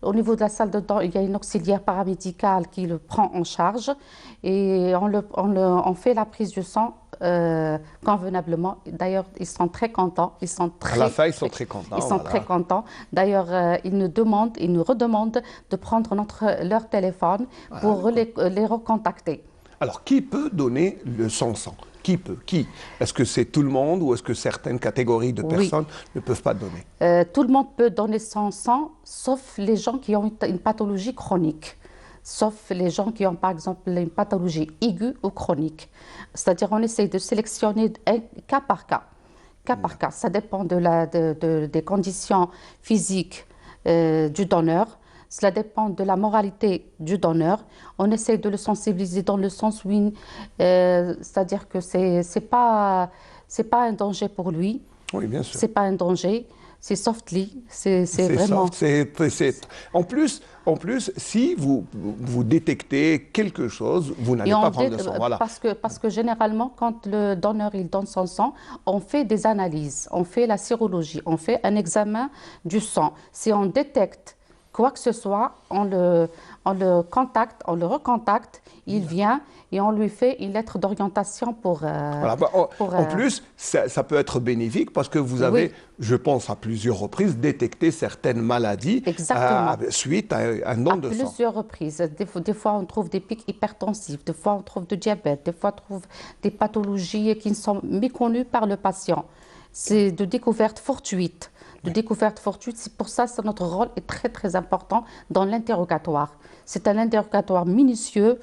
Au niveau de la salle de don, il y a une auxiliaire paramédicale qui le prend en charge et on fait la prise du sang convenablement. D'ailleurs, ils sont très contents. À la fin, ils sont très contents. Ils sont voilà. très contents. D'ailleurs, ils nous redemandent de prendre leur téléphone pour les recontacter. Alors, qui peut donner le sang? Qui peut? Qui? Est-ce que c'est tout le monde ou est-ce que certaines catégories de Oui. personnes ne peuvent pas donner? Tout le monde peut donner son sang, sauf les gens qui ont une pathologie chronique. Sauf les gens qui ont, par exemple, une pathologie aiguë ou chronique. C'est-à-dire, on essaye de sélectionner un cas par cas. Cas par cas. Ça dépend des conditions physiques du donneur. Cela dépend de la moralité du donneur. On essaie de le sensibiliser dans le sens où, c'est-à-dire que c'est pas un danger pour lui. Oui, bien sûr. C'est pas un danger. C'est softly. C'est vraiment. Soft. En plus, si vous détectez quelque chose, vous n'allez pas prendre le sang. Voilà. Parce que généralement, quand le donneur il donne son sang, on fait des analyses, on fait la sérologie, on fait un examen du sang. Si on détecte quoi que ce soit, on le recontacte, il vient et on lui fait une lettre d'orientation pour... Voilà. En plus, ça peut être bénéfique parce que vous avez, Oui. je pense à plusieurs reprises, détecté certaines maladies suite à un don de sang. À plusieurs reprises. Des fois, on trouve des pics hypertensifs, des fois, on trouve du diabète, des fois, on trouve des pathologies qui sont méconnues par le patient. C'est de découverte fortuite. C'est pour ça que notre rôle est très très important dans l'interrogatoire. C'est un interrogatoire minutieux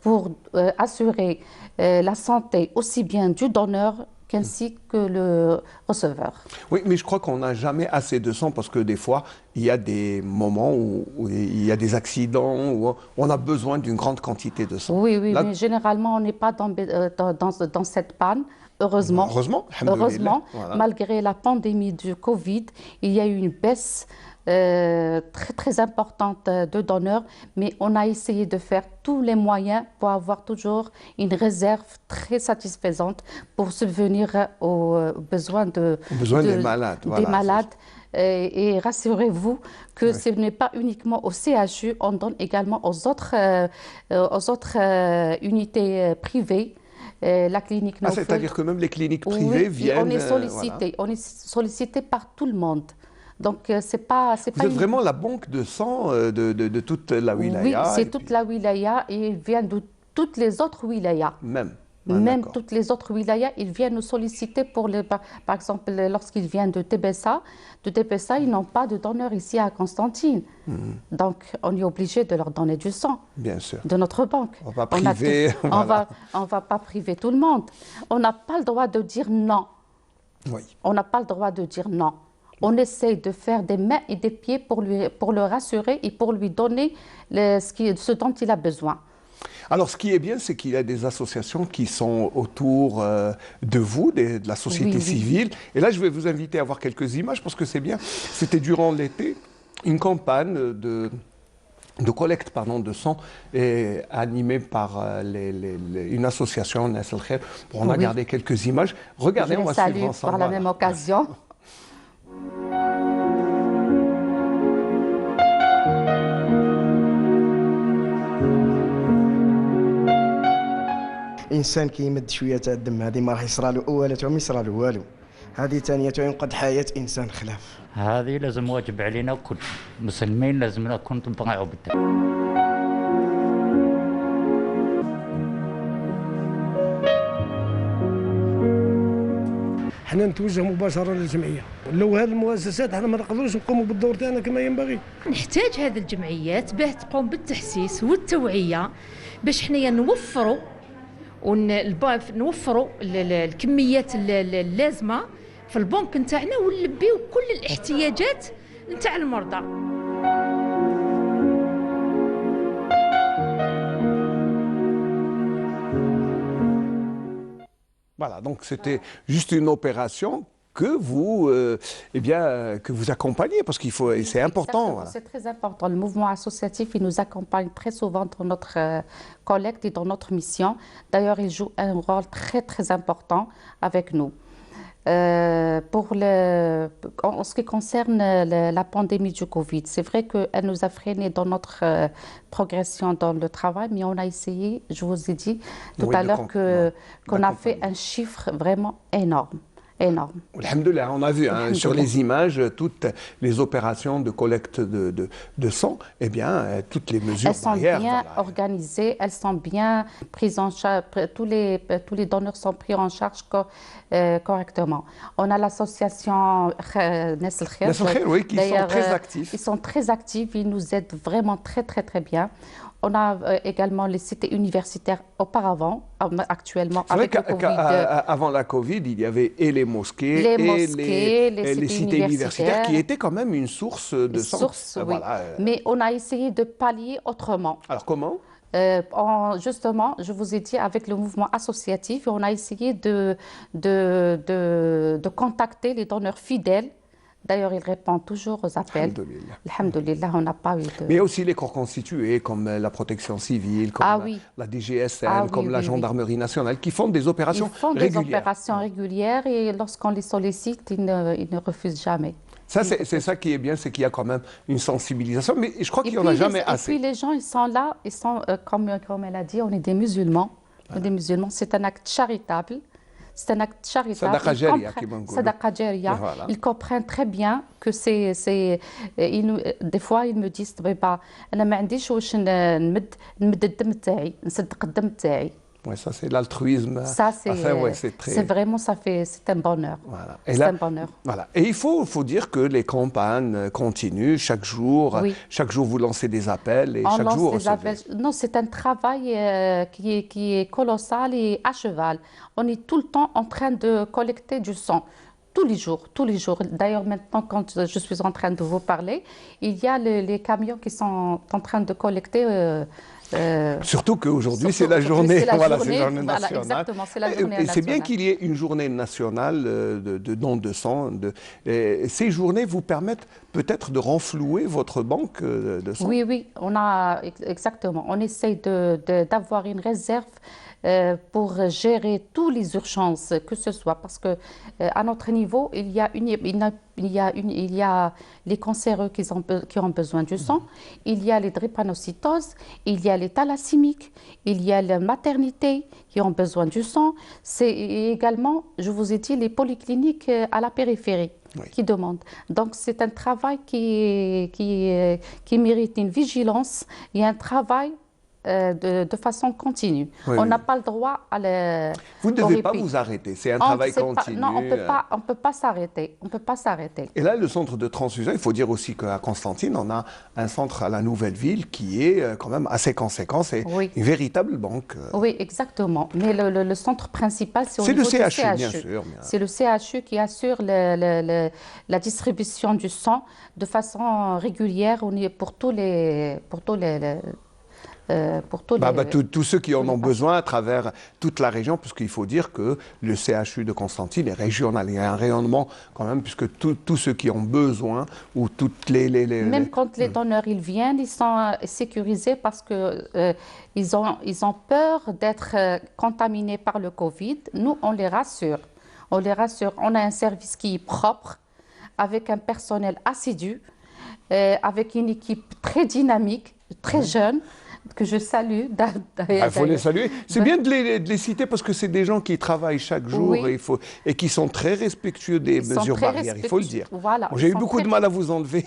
pour assurer la santé aussi bien du donneur qu'ainsi que le receveur. Oui, mais je crois qu'on n'a jamais assez de sang parce que des fois, il y a des moments où il y a des accidents, où on a besoin d'une grande quantité de sang. Oui, Là, mais généralement, on n'est pas dans cette panne. Heureusement, Heureusement, voilà. Malgré la pandémie du Covid, il y a eu une baisse très très importante de donneurs, mais on a essayé de faire tous les moyens pour avoir toujours une réserve très satisfaisante pour subvenir aux besoins des malades. Des Voilà, malades. Et rassurez-vous que ce n'est pas uniquement au CHU, on donne également aux autres unités privées. La clinique c'est-à-dire que même les cliniques privées viennent... On est sollicité par tout le monde. Donc, c'est pas Vous êtes vraiment la banque de sang de toute la wilaya. Oui, c'est toute la wilaya et il vient de toutes les autres wilayas. Même Toutes les autres wilayas, ils viennent nous solliciter pour par exemple, lorsqu'ils viennent de Tébessa, ils n'ont pas de donneur ici à Constantine. Donc, on est obligé de leur donner du sang. Bien sûr. De notre banque. On va pas priver. On va pas priver tout le monde. On n'a pas le droit de dire non. Oui. On n'a pas le droit de dire non. On essaye de faire des mains et des pieds pour le rassurer et pour lui donner ce dont il a besoin. Alors, ce qui est bien, c'est qu'il y a des associations qui sont autour de vous, de la société civile. Et là, je vais vous inviter à voir quelques images parce que c'est bien. C'était durant l'été, une campagne de collecte de sang est animée par une association, Nas El Khair. On a regardé quelques images. Regardez, on va suivre ensemble. Par la même occasion. انسان كيمد شويه تاع الدم هذه ما راح يصرى له اولته ما يصرى له والو. هذه ثانيه ينقذ حياه انسان خلاف. هذه لازم واجب علينا كل مسلمين، لازم نكون نطبقوا بالدم. حنا نتوجه مباشره للجمعيه. لو هذه المؤسسات حنا ما نقدروش نقوموا بالدور تاعنا كما ينبغي. نحتاج هذه الجمعيات باه تقوم بالتحسيس والتوعيه باش حنايا نوفروا الكميات اللازمه في البنك نتاعنا ونلبيو كل الاحتياجات نتاع المرضى. Voilà, donc c'était juste une opération que vous, que vous accompagnez, parce qu'il faut, et c'est important. Voilà. C'est très important. Le mouvement associatif, il nous accompagne très souvent dans notre collecte et dans notre mission. D'ailleurs, il joue un rôle très, très important avec nous. En ce qui concerne la pandémie du Covid, c'est vrai qu'elle nous a freinés dans notre progression dans le travail, mais on a essayé, je vous ai dit tout à l'heure, qu'on a fait un chiffre vraiment énorme. Énorme. Alhamdoulilah, on a vu sur les images toutes les opérations de collecte de sang, eh bien, toutes les mesures barrières. Elles sont bien organisées, elles sont bien prises en charge, tous les donneurs sont pris en charge correctement. On a l'association Nes El Khair, oui, qui sont très actifs. Ils sont très actifs, ils nous aident vraiment très, très, très bien. On a également les cités universitaires auparavant, actuellement avec le Covid. Avant la Covid, il y avait et les mosquées, les cités universitaires qui étaient quand même une source de sang. Oui. Voilà. Mais on a essayé de pallier autrement. Alors comment ? Justement, je vous ai dit, avec le mouvement associatif, on a essayé de contacter les donneurs fidèles. D'ailleurs, il répond toujours aux appels. Alhamdoulilah, on n'a pas eu de... Mais il y a aussi les corps constitués, comme la protection civile, comme la DGSN, comme la gendarmerie nationale, qui font des opérations régulières. Ils font des opérations régulières et lorsqu'on les sollicite, ils ne refusent jamais. Ça, c'est ça qui est bien, c'est qu'il y a quand même une sensibilisation, mais je crois qu'il n'y en a jamais assez. Et puis les gens, ils sont là, ils sont, comme elle a dit, on est des musulmans. Voilà. Des musulmans, c'est un acte charitable. C'est un acte charitable. Sadaqa Jariya. Ils comprennent très bien que des fois, ils me disent أنا ما عنديش واش نمد الدم تاعي نصدق الدم تاعي. Oui, ça c'est l'altruisme. Ça c'est vraiment c'est un bonheur. Voilà. C'est un bonheur. Voilà. Et il faut dire que les campagnes continuent chaque jour. Oui. Chaque jour vous lancez des appels et chaque jour des appels. Non, c'est un travail qui est colossal et à cheval. On est tout le temps en train de collecter du sang. Tous les jours. D'ailleurs, maintenant, quand je suis en train de vous parler, il y a les camions qui sont en train de collecter. Surtout qu'aujourd'hui, c'est la journée, nationale. Voilà, exactement, c'est la journée nationale. C'est bien qu'il y ait une journée nationale de don de sang. Ces journées vous permettent peut-être de renflouer votre banque de sang. Oui, exactement. On essaye d'avoir une réserve pour gérer toutes les urgences, que ce soit parce que à notre niveau, il y a les cancéreux qui ont besoin du sang, il y a les drépanocytoses, il y a les thalassémiques, il y a la maternité qui ont besoin du sang. C'est également, je vous ai dit, les polycliniques à la périphérie. Oui. Qui demandent. Donc c'est un travail qui mérite une vigilance et un travail de façon continue. Oui, on n'a pas le droit à le... Vous ne devez pas vous arrêter, c'est un travail continu. Non, on ne peut pas s'arrêter. Et là, le centre de transfusion, il faut dire aussi qu'à Constantine, on a un centre à la Nouvelle-Ville qui est quand même assez conséquent, c'est une véritable banque. Oui, exactement. Mais le centre principal, c'est au niveau du CHU. Bien sûr. C'est le CHU qui assure la distribution du sang de façon régulière pour tous les tous ceux qui en ont besoin à travers toute la région, puisqu'il faut dire que le CHU de Constantine est régional. Il y a un rayonnement quand même, puisque tous ceux qui ont besoin, ou toutes Même quand les donneurs ils viennent, ils sont sécurisés parce qu'ils ont peur d'être contaminés par le Covid. Nous, on les rassure. On a un service qui est propre, avec un personnel assidu, avec une équipe très dynamique, très jeune. que je salue. Il faut les saluer. C'est bien de les citer parce que c'est des gens qui travaillent chaque jour Oui. et qui sont très respectueux des Ils sont mesures très barrières, il faut le dire. Voilà, Bon, j'ai ils eu sont beaucoup de très- mal à vous enlever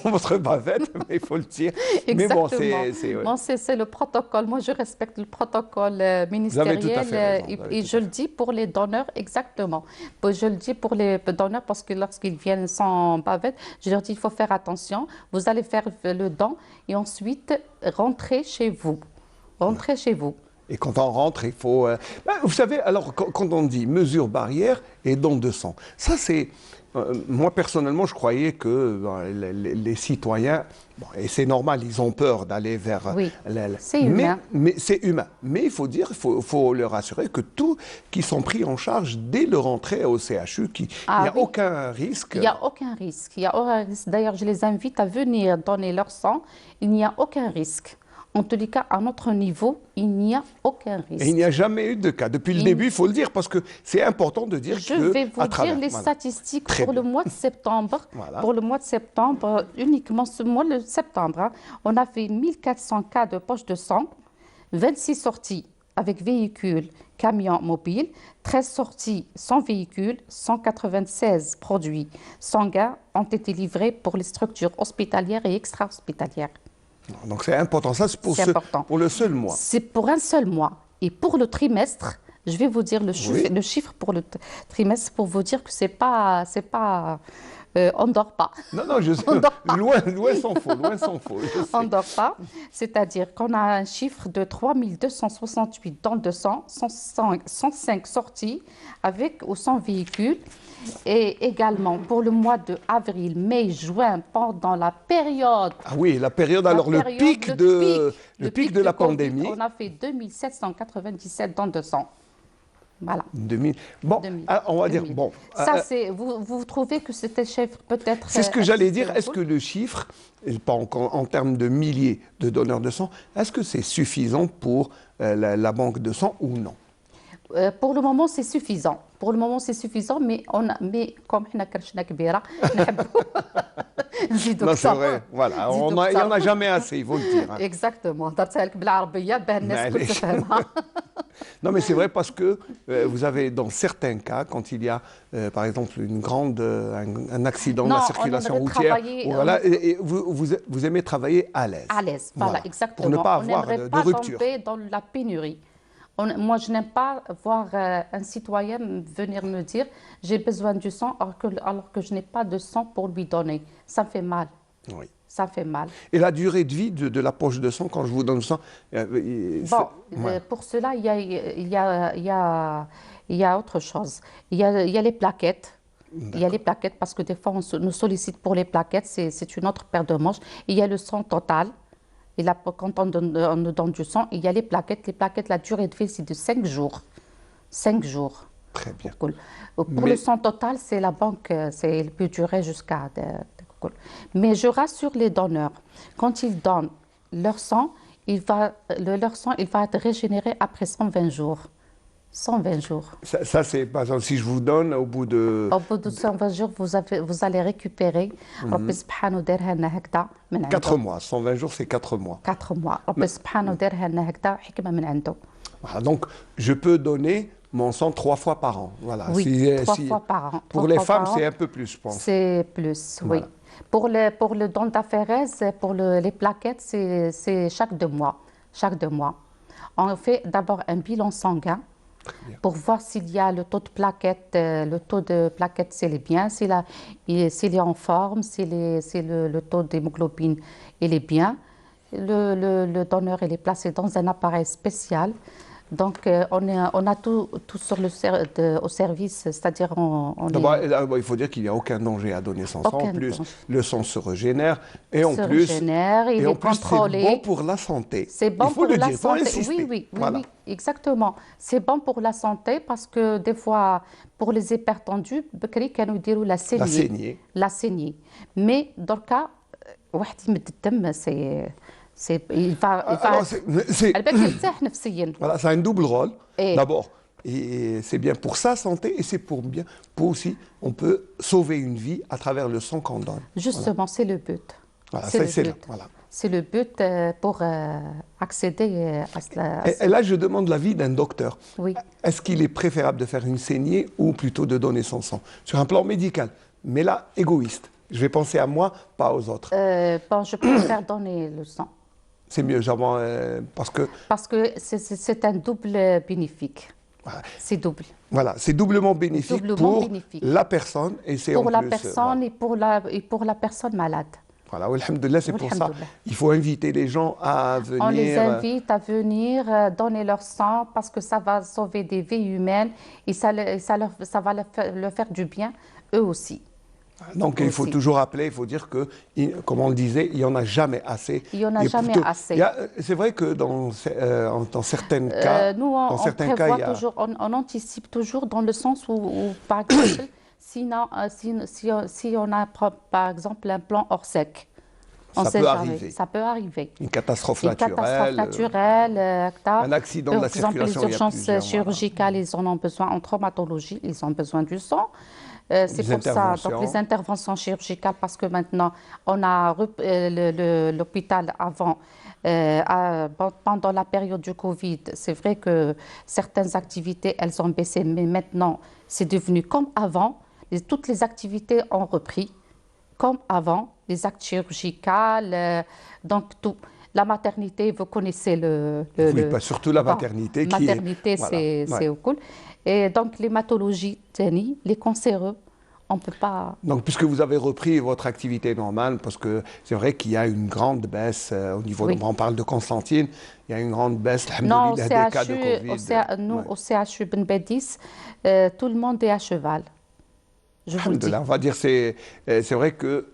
votre bavette, mais il faut le dire. Mais bon, Exactement. ouais. Bon, c'est le protocole. Moi, je respecte le protocole avez ministériel. tout à fait raison, Et, vous avez et tout je le dis pour les donneurs, exactement. Je le dis pour les donneurs parce que lorsqu'ils viennent sans bavette, je leur dis il faut faire attention. Vous allez faire le don et ensuite rentrer chez vous. Rentrez chez vous. Et quand on rentre, il faut... vous savez, alors quand on dit mesures barrières et don de sang, ça c'est... moi personnellement, je croyais que les citoyens, bon, et c'est normal, ils ont peur d'aller vers... Oui, c'est humain. Mais c'est humain. Mais il faut dire, il faut leur assurer que tous qui sont pris en charge dès leur entrée au CHU, il n'y a oui. aucun risque. Il n'y a aucun risque. Il y a aucun risque. D'ailleurs, je les invite à venir donner leur sang. Il n'y a aucun risque. En tous les cas, à notre niveau, il n'y a aucun risque. Et il n'y a jamais eu de cas. Depuis le début, il faut le dire, parce que c'est important de dire Je que... vais vous dire les statistiques pour le mois de septembre. Voilà. Pour le mois de septembre, uniquement ce mois de septembre, hein, on a fait 1400 cas de poche de sang, 26 sorties avec véhicules, camions mobiles, 13 sorties sans véhicule, 196 produits sanguins ont été livrés pour les structures hospitalières et extra-hospitalières. Donc c'est important, ça c'est pour, important. Pour le seul mois. C'est pour un seul mois. Et pour le trimestre, je vais vous dire le chiffre pour le trimestre pour vous dire que on ne dort pas. Non, je sais, loin s'en faut, loin s'en faut. On ne dort pas, c'est-à-dire qu'on a un chiffre de 3268 dons de sang, 105 sorties avec ou sans véhicule. Et également pour le mois de avril, mai, juin, pendant la période... Ah oui, la période, alors le pic de la pandémie. On a fait 2797 dons de sang. Voilà. 2000. Bon, 2000. On va 2000. dire, bon. Ça, vous trouvez que c'était chiffre peut-être... C'est ce que j'allais dire. Est-ce que le chiffre, pas en termes de milliers de donneurs de sang, est-ce que c'est suffisant pour la banque de sang ou non? Pour le moment, c'est suffisant. Pour le moment, c'est suffisant, mais comme on a كرشنا كبيرة, نزيدو Non, c'est أكثر. vrai. Voilà, نزيدو il n'y en a أكثر. jamais assez, il faut le dire. Hein. Exactement. درتها لك بالعربية باه الناس الكل معليش. تفهمها. Non, mais c'est vrai parce que vous avez, dans certains cas, quand il y a, par exemple, un accident de Non, la on circulation aimerait routière, travailler, voilà, et vous aimez travailler à l'aise. À l'aise, voilà, exactement. Pour ne pas on avoir n'aimerait de pas rupture. tomber dans la pénurie. Moi, je n'aime pas voir un citoyen venir me dire j'ai besoin du sang alors que je n'ai pas de sang pour lui donner. Ça me fait mal. Oui. Ça fait mal. Et la durée de vie de la poche de sang, quand je vous donne le sang, Pour cela, il y a autre chose. Il y a les plaquettes. Il y a les plaquettes parce que des fois, on nous sollicite pour les plaquettes. C'est une autre paire de manches. Il y a le sang total. Et là, quand on nous donne du sang, il y a les plaquettes. Les plaquettes, la durée de vie, c'est de 5 jours. 5 jours. Très bien. Pour le sang total, c'est la banque, il peut durer jusqu'à... Mais je rassure les donneurs, quand ils donnent leur sang, leur sang il va être régénéré après 120 jours. 120 jours. Ça c'est, par exemple, si je vous donne au bout de... Au bout de 120 jours, vous allez récupérer. ربي سبحانه دارها لنا هكذا من عنده. 4 mois. 120 jours, c'est 4 mois. 4 mois. ربي سبحانه دارها لنا هكذا حكمة من عنده. Voilà, donc, je peux donner mon sang 3 fois par an. Voilà. Oui, 3 fois par an. Pour les femmes, c'est un peu plus, je pense. C'est plus, Voilà. oui. Pour le don d'aphérèse, pour les plaquettes, c'est chaque 2 mois. Chaque 2 mois. On fait d'abord un bilan sanguin pour voir s'il y a le taux de plaquettes. Le taux de plaquettes, s'il est bien, s'il est en forme, si le taux d'hémoglobine il est bien. Le donneur il est placé dans un appareil spécial. Donc, on a tout sur au service, c'est-à-dire D'abord, il faut dire qu'il n'y a aucun danger à donner son sang. En plus, le sang se régénère. Et en plus, il est contrôlé. c'est bon pour la santé. C'est bon pour la santé. Oui, voilà. Exactement. C'est bon pour la santé parce que des fois, pour les hypertendus, la saignée. La saignée. Mais dans le cas, il va voilà, ça a un double rôle. D'abord, et c'est bien pour sa santé et c'est pour aussi, on peut sauver une vie à travers le sang qu'on donne. Justement, c'est le but. Voilà, c'est le but. Voilà. C'est le but pour accéder à cela. Et là, je demande l'avis d'un docteur. Oui. Est-ce qu'il est préférable de faire une saignée ou plutôt de donner son sang? Sur un plan médical, mais là, égoïste. Je vais penser à moi, pas aux autres. Bon, je préfère donner le sang. C'est mieux, genre, parce que... Parce que c'est un double bénéfique. Voilà. C'est double. Voilà, c'est doublement bénéfique pour bénéfique. la personne et c'est Pour en la plus, personne voilà. et pour la personne malade. Voilà, alhamdoulilah, c'est pour ça. Alhamdoulilah. Il faut inviter les gens à venir. On les invite à venir donner leur sang parce que ça va sauver des vies humaines et ça va leur faire du bien, eux aussi. Donc il faut toujours rappeler, il faut dire que, comme on le disait, il n'y en a jamais assez. Il n'y en a Et jamais plutôt, assez. C'est vrai que dans certains cas, nous, on prévoit toujours, on anticipe toujours dans le sens où par exemple, si on a par exemple un plan hors sec, on sait jamais. Ça peut arriver. Une catastrophe naturelle. Un accident de la circulation. Par exemple, les urgences chirurgicales, ils en ont besoin, en traumatologie, ils ont besoin du sang. C'est pour ça, donc les interventions chirurgicales, parce que maintenant, on a l'hôpital avant, pendant la période du Covid, c'est vrai que certaines activités, elles ont baissé, mais maintenant, c'est devenu comme avant. Toutes les activités ont repris, comme avant, les actes chirurgicales, donc tout. La maternité, vous connaissez oui, pas surtout la maternité. La maternité, c'est cool. Et donc, l'hématologie, les cancéreux, on ne peut pas... Donc, puisque vous avez repris votre activité normale, parce que c'est vrai qu'il y a une grande baisse au niveau, on parle de Constantine, il y a une grande baisse, non, des cas de Covid. Nous, au CHU Ben Badis, tout le monde est à cheval. Je vous le dis. On va dire, c'est vrai que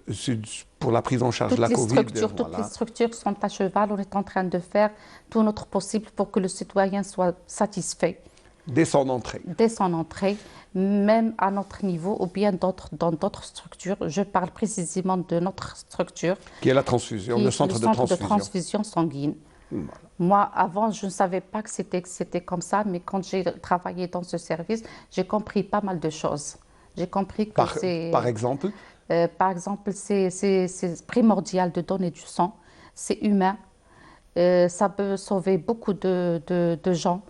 pour la prise en charge de la Covid... Toutes les structures sont à cheval. On est en train de faire tout notre possible pour que le citoyen soit satisfait. Dès son entrée. Dès son entrée, même à notre niveau ou bien dans d'autres structures. Je parle précisément de notre structure. Qui est la transfusion, le centre de transfusion sanguine. Voilà. Moi, avant, je ne savais pas que c'était comme ça, mais quand j'ai travaillé dans ce service, j'ai compris pas mal de choses. J'ai compris que c'est... Par exemple Par exemple, c'est primordial de donner du sang. C'est humain. Ça peut sauver beaucoup de gens.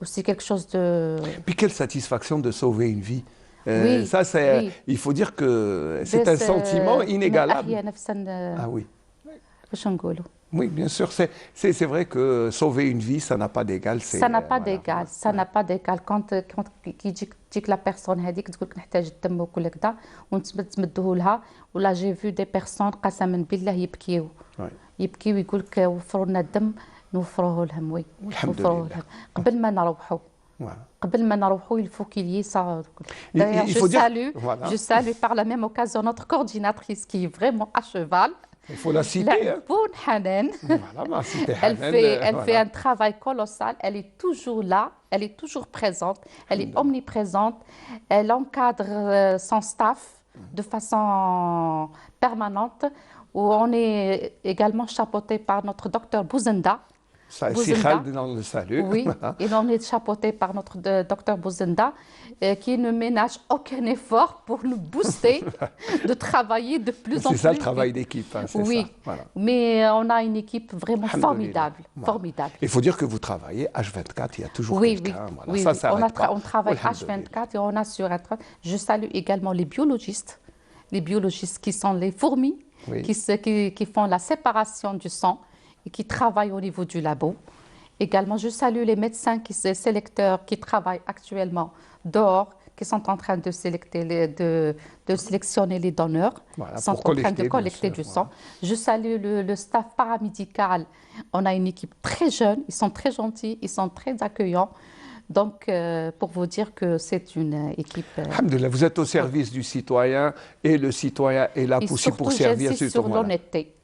C'est quelque chose de... Puis quelle satisfaction de sauver une vie. Oui, ça, il faut dire que c'est un sentiment inégalable. Ah oui. Oui, bien sûr. C'est vrai que sauver une vie, ça n'a pas d'égal. Ça n'a pas d'égal. Ça n'a pas d'égal. Quand تجيك la personne هذيك تقول لك نحتاج الدم وكل كذا ونتمدوه لها ولا j'ai vu des personnes قسما بالله يبكيو يقول لك وفروا لنا الدم نوفروه لهم. وي نوفروه لهم قبل ما نروحوا. قبل ما نروحوا il faut qu'il y ait ça. D'ailleurs, je salue par la même occasion notre coordinatrice qui est vraiment à cheval. Il faut la citer. Elle fait un travail colossal. Elle est toujours là. Elle est toujours présente. Elle est omniprésente. Elle encadre son staff de façon permanente. On est également chapeauté par notre docteur Bouzenda. Dans le salut. Oui, et on est chapeauté par notre docteur Bouzenda qui ne ménage aucun effort pour nous booster de travailler de plus en plus. C'est ça le travail d'équipe, hein, c'est oui, ça. Voilà. Mais on a une équipe vraiment formidable. Formidable. Il faut dire que vous travaillez H24, il y a toujours quelqu'un. Voilà. Oui, ça, on travaille H24 et on assure un travail. Je salue également les biologistes qui sont les fourmis, qui font la séparation du sang et qui travaillent au niveau du labo. Également, je salue les médecins sélecteurs qui travaillent actuellement dehors, qui sont en train de sélectionner les donneurs, sont en train de collecter du sang. Je salue le staff paramédical. On a une équipe très jeune, ils sont très gentils, ils sont très accueillants. Donc, pour vous dire que c'est une équipe... Alhamdoulilah, vous êtes au service du citoyen et le citoyen est là aussi pour servir. Et surtout, sur l'honnêteté.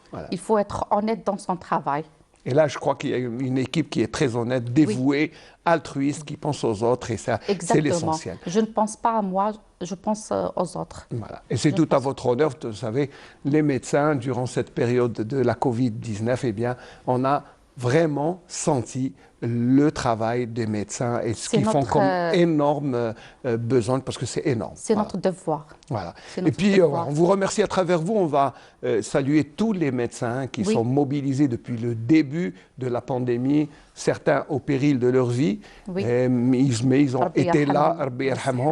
Voilà. Il faut être honnête dans son travail. Et là, je crois qu'il y a une équipe qui est très honnête, dévouée, altruiste, qui pense aux autres, et ça, c'est l'essentiel. Je ne pense pas à moi, je pense aux autres. Voilà. Et c'est tout à votre honneur, vous savez, les médecins, durant cette période de la Covid-19, eh bien, on a vraiment senti le travail des médecins et ce qu'ils font comme énorme besoin, parce que c'est énorme. C'est notre devoir. Voilà. Et puis, on vous remercie à travers vous. On va saluer tous les médecins qui sont mobilisés depuis le début de la pandémie, certains au péril de leur vie. Mais ils ont été là,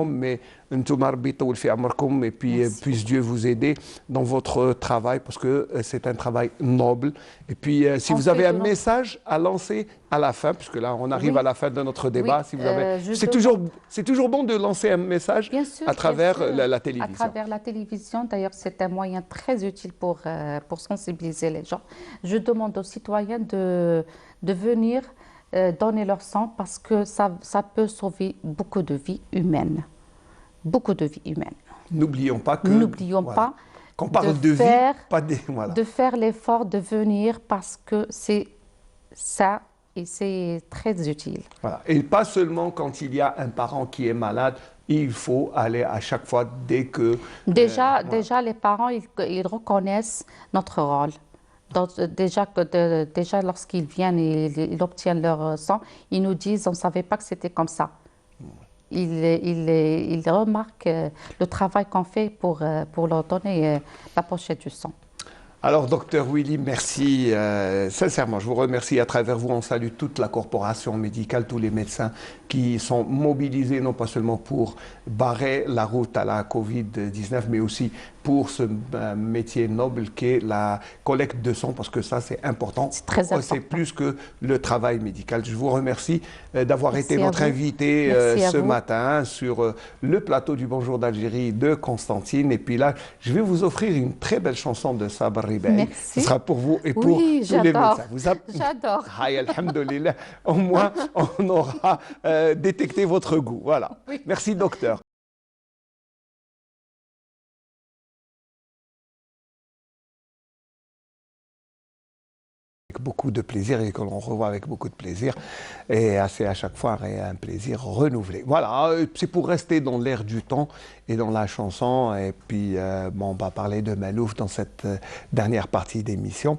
mais et puis puisse Dieu vous aider dans votre travail, parce que c'est un travail noble. Et puis, si vous avez un message à lancer à la fin, puisque là, on arrive à la fin de notre débat, si vous avez... c'est toujours bon de lancer un message à travers la télévision. À travers la télévision, d'ailleurs, c'est un moyen très utile pour sensibiliser les gens. Je demande aux citoyens de venir donner leur sang, parce que ça peut sauver beaucoup de vies humaines. Beaucoup de vies humaines. N'oublions pas que... N'oublions pas qu'on parle de vie, pas des... Voilà. De faire l'effort de venir, parce que c'est ça et c'est très utile. Voilà. Et pas seulement quand il y a un parent qui est malade, il faut aller à chaque fois dès que... Déjà, les parents, ils reconnaissent notre rôle. Donc, déjà lorsqu'ils viennent et ils obtiennent leur sang, ils nous disent, on ne savait pas que c'était comme ça. Ils remarquent le travail qu'on fait pour leur donner la pochette du sang. Alors, docteur Willy, merci. Sincèrement, je vous remercie. À travers vous, on salue toute la corporation médicale, tous les médecins qui sont mobilisés, non pas seulement pour barrer la route à la Covid-19, mais aussi pour ce métier noble qu'est la collecte de sang, parce que ça, c'est important. C'est très important. C'est plus que le travail médical. Je vous remercie d'avoir été notre invité ce matin sur le plateau du Bonjour d'Algérie de Constantine. Et puis là, je vais vous offrir une très belle chanson de Sabr Ribaï. Merci. Ce sera pour vous et pour tous les médecins. J'adore. Alhamdoulilah. Au moins, on aura détecté votre goût. Voilà. Oui. Merci, docteur. Beaucoup de plaisir et que l'on revoit avec beaucoup de plaisir, et c'est à chaque fois un plaisir renouvelé. Voilà, c'est pour rester dans l'air du temps et dans la chanson, et puis on va parler de Malouf dans cette dernière partie d'émission.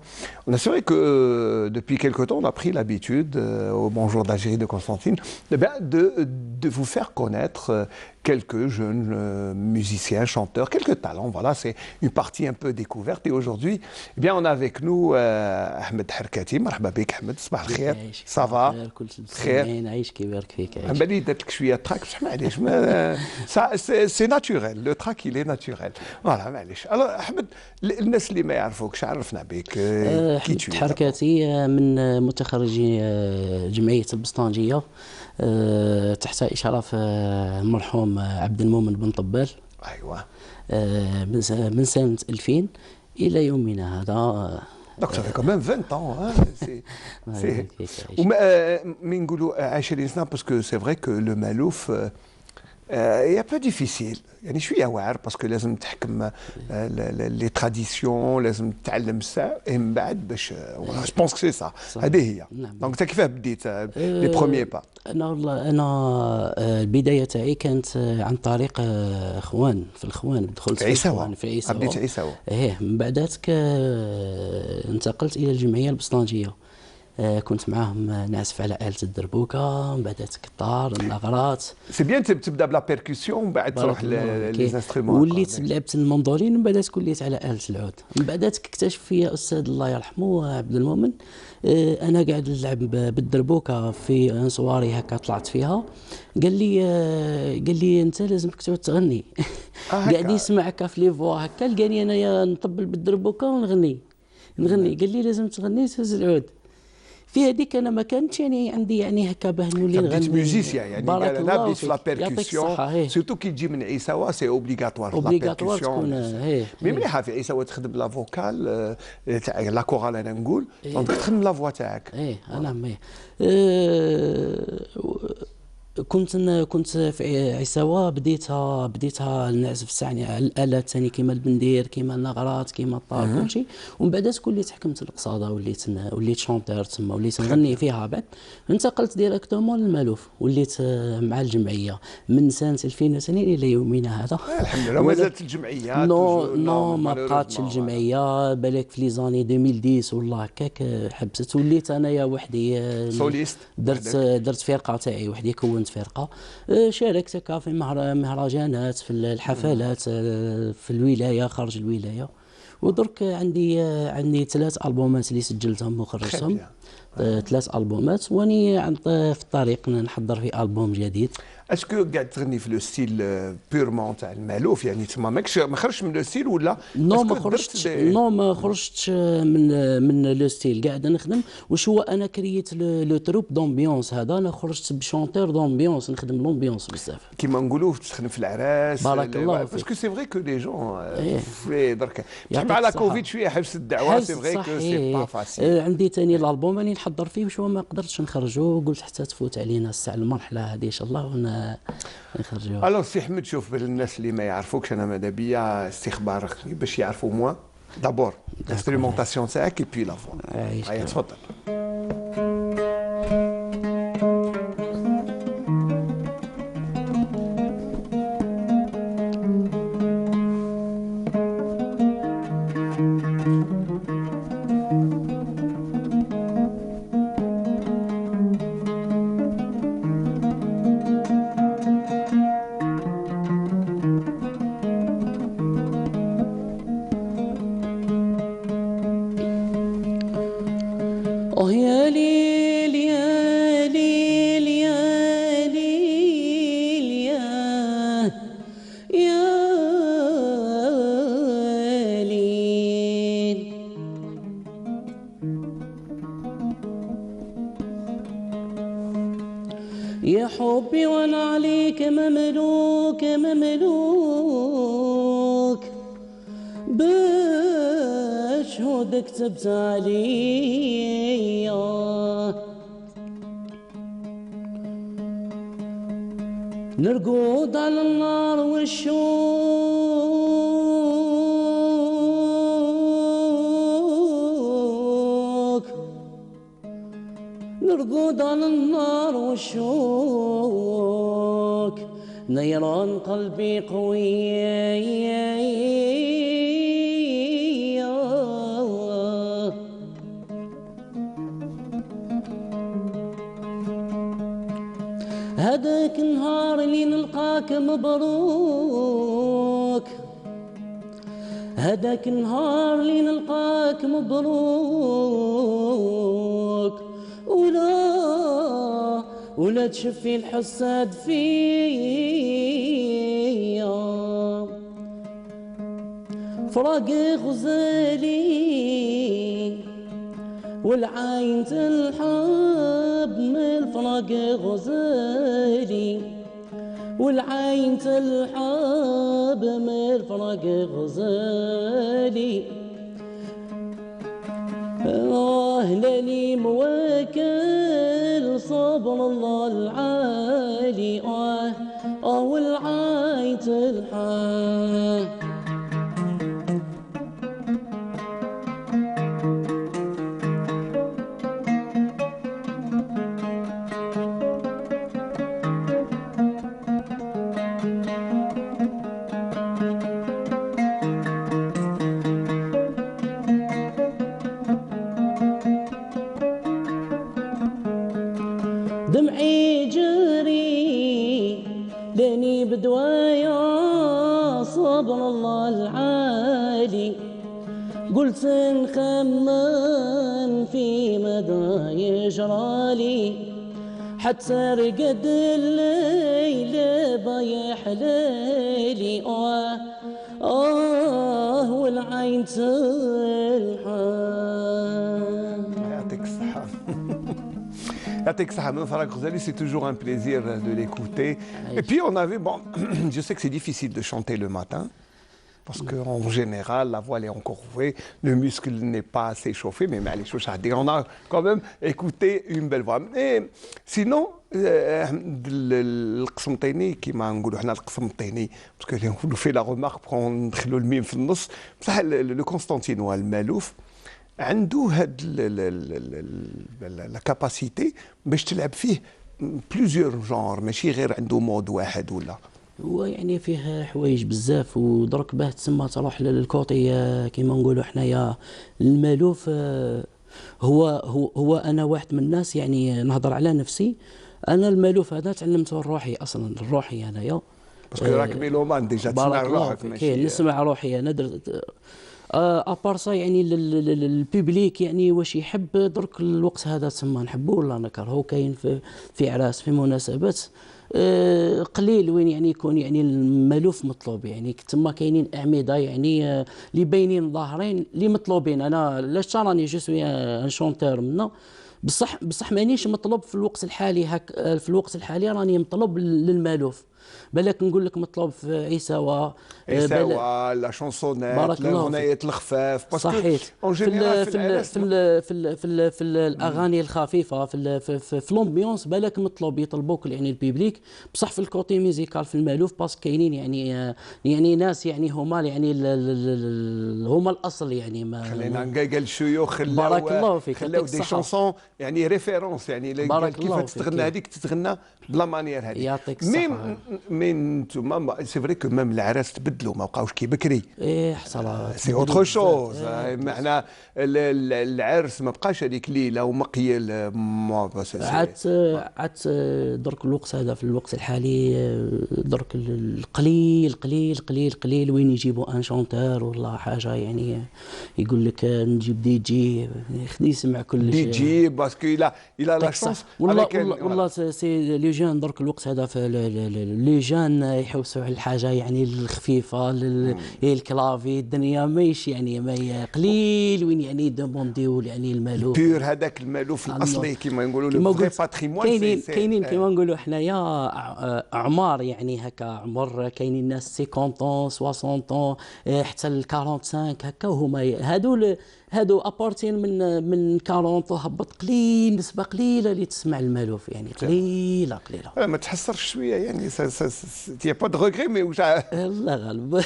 C'est vrai que depuis quelque temps, on a pris l'habitude au Bonjour d'Algérie de Constantine de vous faire connaître quelques jeunes musiciens, chanteurs, quelques talents. Voilà, c'est une partie un peu découverte. Et aujourd'hui, eh bien, on a avec nous Ahmed Harkati. Marhaba bik Ahmed, صباح الخير. Ça va? C'est naturel, le track il est naturel. Voilà, معليش. Alors Ahmed, الناس اللي ما يعرفوكش عرفنا بك كي tu es. حركاتي من متخرجي جمعية البسطنجية تحت إشراف المرحوم عبد المؤمن بن طبال. أيوة. من سنة 2000 إلى يومنا هذا. Donc ça fait quand même 20 ans. Hein. Mais نقولوا 20 سنة parce que c'est vrai que le Malouf est un peu difficile. يعني شوية واعر parce que لازم تحكم les traditions، لازم تتعلم الساعة من بعد باش je pense que c'est ça. هذه هي. Donc انت كيفاه بديت les premiers pas؟ أنا البداية تاعي كانت عن طريق إخوان في الإخوان، دخلت في عيساوة. في عيساوة. بديت عيساوة. إيه من بعداتك انتقلت إلى الجمعية البسطنجية. كنت معاهم نعزف على آلة الدربوكة، من بعدات الكطار، النغرات. سي بيان تبدا بلا بيركسيون ومن بعد تروح لي زانسترومون. وليت لعبت المندولين، من بعدات كليت على آلة العود. من بعدات اكتشف فيا أستاذ الله يرحمه عبد المؤمن، أنا قاعد نلعب بالدربوكة في صواري هكا طلعت فيها، قال لي أنت لازمك تعود تغني. قاعد يسمع هكا في لي فوا هكا، لقاني أنايا نطبل بالدربوكة ونغني. قال لي لازم تغني تهز العود. في هذيك انا ما كانتش يعني عندي يعني هكا باه نولي نغني. بديت ميوزيسيان يعني قال انا بديت في لا بيركسيون، سيرتو كي تجي من عيساوة سي اوبليغاتوار لا بيركسيون. مي مليحه في عيساوة تخدم لا فوكال تاع لا كورال انا نقول، دونك تخدم لا فوا تاعك. انا كنت في عيساوة بديتها نعزف ساعني على الآلات ثاني كيما البندير كيما النغرات كيما الطار كلشي، ومن بعد وليت حكمت القصاده وليت شونتور تما وليت نغني فيها. بعد انتقلت ديريكتومون للمالوف، وليت مع الجمعيه من سنه 2002 الى يومنا هذا. الحمد لله. مازالت الجمعيه؟ نو ما بقاتش الجمعيه، بالك في لي زاني 2010 والله هكاك حبست، وليت انايا وحدي سوليست. درت فرقه تاعي وحدي، كونت فرقه، شاركت هكا في مهرجانات في الحفلات في الولايه خارج الولايه. ودرك عندي 3 ألبومات اللي سجلتهم وخرجتهم، 3 ألبومات، واني في الطريق نحضر في ألبوم جديد. اسكو قاعد تغني في لو ستيل بيرمون تاع المالوف يعني تما ما خرجتش من لو ستيل ولا؟ نو ما خرجتش من لو ستيل، قاعد نخدم واش هو انا كرييت لو تروب دومبيونس هذا، انا خرجت بشونتور دومبيونس، نخدم لومبيونس بزاف كيما نقولوا تخدم في العراس. بارك الله فيك. باسكو سي فري كو لي جون في درك مع لا كوفيد شويه حبس الدعوه، سي فري كو سي با فاسيل. عندي ثاني الالبوم راني نحضر فيه وشو ما قدرتش نخرجو، قلت حتى تفوت علينا الساعه المرحله هذه ان شاء الله نخرجوها. الوغ سي حمد، شوف بالناس اللي ما يعرفوكش انا ماذا بيا استخبار باش يعرفوا موا دابور الانسترومونطاسيون تاعك اي بي لا فوا. هيا تفضل. يا ليل يا ليل يا ليل يا ليل، يا حبي وانا عليك مملوك مملوك، بشهود كتبت عليا، نرقد على النار والشوك، نرقد على النار والشوك، نيران قلبي قوية، هذاك النهار اللي نلقاك مبروك، هذاك النهار اللي نلقاك مبروك، ولا تشفي الحساد فيا، فراق غزالي والعين تلحب من الفراق غزالي، والعين تلحب من الفراق غزالي، لاني موكل صبر الله العالي، والعين تلحب. دمعي جري لاني بدوايا صبر الله العالي، قلت نخمن في مدى يجرالي، حتى رقد الليل بايح ليلي، والعين تلحن. يعطيك الصحة. يعطيك الصحة من Farag Ghazali, c'est toujours un plaisir de l'écouter. Et puis on avait, bon, je sais que c'est difficile de chanter le matin. parce qu'en général, la voile est encore ouverte, le muscle n'est pas assez chauffé, mais allez, on a quand même écouté une belle voix. Mais sinon, القسمطيني كيما نقولوا حنا القسمطيني باسكو نقولوا في لا ريمارك ندخلوا الميم في النص بصح لو كونستانتينوا المالوف عنده هاد لا كاباسيتي باش تلعب فيه بليزيور جونر ماشي غير عنده مود واحد ولا. هو يعني فيه حوايج بزاف ودرك باه تسمى تروح للكوطي كيما نقولوا حنايا المالوف. هو انا واحد من الناس يعني نهضر على نفسي. انا المالوف هذا تعلمته الروحي اصلا الروحي انايا باسكو راك ميلومان ديجا تسمع روحك ماشي نسمع روحي انا درت ابارسا يعني البيبليك يعني واش يحب درك الوقت هذا تسمى نحبه ولا نكرهه. كاين في عراس في مناسبات قليل وين يعني يكون يعني المالوف مطلوب يعني تما كاينين اعمده يعني اللي باينين ظاهرين اللي مطلوبين. انا لاش راني جو سوي ان شونتور منا بصح مانيش مطلوب في الوقت الحالي في الوقت الحالي راني مطلوب للمالوف. بالك نقول لك مطلوب في عيساوة لا شونسونات الغنايات الخفاف صحيح في الاغاني الخفيفه في لومبيونس بالك مطلوب يطلبوك يعني البيبليك. بصح في الكوتي ميوزيكال في المالوف باسكو كاينين يعني ناس يعني هما يعني هما الاصل يعني ما خلينا نقال الشيوخ بارك الله فيك خلاو دي شونسون يعني ريفيرونس يعني كيف تستغنى هذيك تتغنى بلا مانيير هذيك. يعطيك الصحه. مين نتوما سي فري كو ميم العراس تبدلوا ما بقاوش كي بكري. ايه حصل سي اوتر شوز. معنا العرس ما بقاش هذيك ليله ومقيل عاد درك الوقت هذا في الوقت الحالي درك القليل قليل قليل قليل وين يجيبوا ان شونتور ولا حاجه يعني يقول لك نجيب دي جي يخدي يسمع كل شيء دي جي باسكو الى لا شونس والله سي لي جون درك الوقت هذا في لي جون يحوسوا على الحاجه يعني الخفيفه الكلافي الدنيا ماهيش يعني ما قليل وين يعني دومونديو يعني المالوف بيور هذاك المالوف الاصلي كيما نقولوا لو فري باتريمون. كاينين كيما نقولوا حنايا اعمار يعني هكا عمر كاينين ناس 50 60 حتى ل 45 هكا وهما هادو ابارتين من 40 وهبط قليل نسبه قليله اللي تسمع المالوف يعني قليله ما تحسرش شويه يعني تي با دو ريغري مي واش الله غالب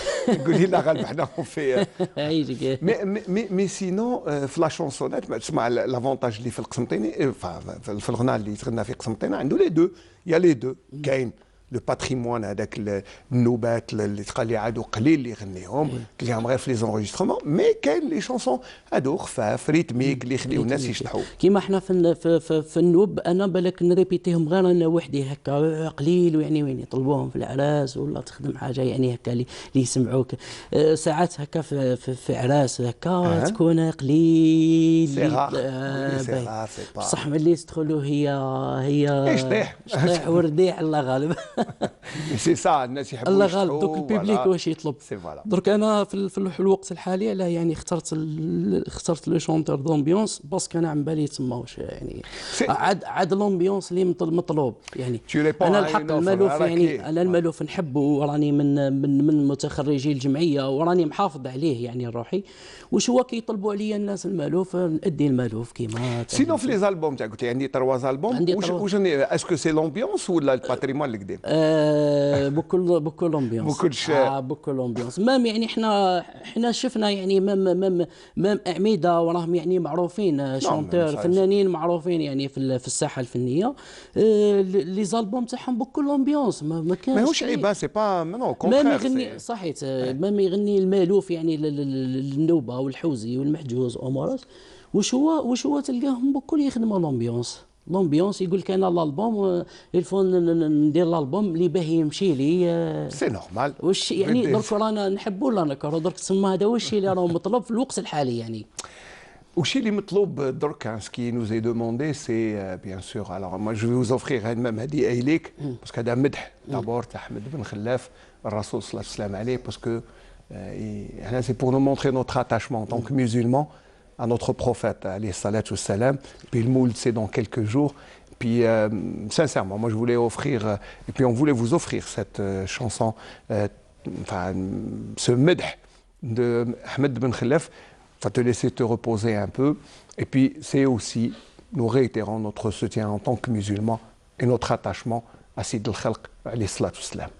قولي لا غالب حنا في عايشك مي سينو في لا شونسونات تسمع لافونتاج اللي في القسمطيني في الغناء اللي يتغنى في قسمطينه عنده لي دو يا لي دو كاين لو باتريمون هذاك النوبات اللي تقال لي عادوا قليل اللي يغنيهم تلقاهم غير في لي زونغيسترومون مي كاين لي شونسون هادو خفاف ريتميك اللي يخليو الناس يشطحوا كيما حنا في النوب انا بالك نريبيتيهم غير انا وحدي هكا قليل ويعني وين يطلبوهم في العراس ولا تخدم حاجه يعني هكا اللي يسمعوك ساعات هكا في عراس هكا تكون قليل بصح ملي تدخلوا هي شطيح ورديح الله غالب سي سا الناس يحبوا الله غالب دوك البيبليك واش يطلب. درك انا في الوقت الحالي علاه يعني اخترت لو شونتور دومبيونس باسكو انا عم بالي تما واش يعني عاد لومبيونس اللي مطلوب يعني. انا الحق المالوف يعني انا المالوف نحبه وراني من متخرجي الجمعيه وراني محافظ عليه يعني روحي. واش هو كيطلبوا عليا الناس المالوف نادي المالوف كيما سينو في لي زالبوم تاعك قلت عندي 3 البوم واش اسكو سي لومبيونس ولا الباتريمون اللي قدام بكل امبيونس بكل امبيونس مام يعني احنا شفنا يعني مام اعمده وراهم يعني معروفين شونتور فنانين معروفين يعني في الساحه الفنيه لي زالبوم تاعهم بكل امبيونس ما كانش ماهوش عيب سي با نو كونترير ما يغني صحيت ما يغني المالوف يعني النوبه والحوزي والمحجوز امورات واش هو تلقاهم بكل يخدموا لومبيونس يقول لك انا الالبوم الفون ندير الالبوم اللي باه يمشي لي سي نورمال واش يعني درك رانا نحبوا ولا نكرهوا درك تسمى هذا واش اللي راه مطلوب في الوقت الحالي يعني. وشي اللي مطلوب درك سكي نوز اي دوموندي سي بيان سور الوغ ما جو فوز اوفرير هاد ميم هادي ايليك باسكو هذا مدح دابور تاع احمد بن خلاف الرسول صلى الله عليه وسلم عليه باسكو هنا سي بور نو مونتري نوتر اتاشمون ان طونك musulman à notre prophète, alayhi salatu wassalam. Puis le moule, c'est dans quelques jours. Puis, sincèrement, moi, je voulais offrir, et puis on voulait vous offrir cette chanson, enfin, ce medh de Ahmed Ben Khelef va te laisser te reposer un peu. Et puis, c'est aussi, nous réitérons notre soutien en tant que musulmans et notre attachement à Sid al-Khalq, alayhi salatu wassalam.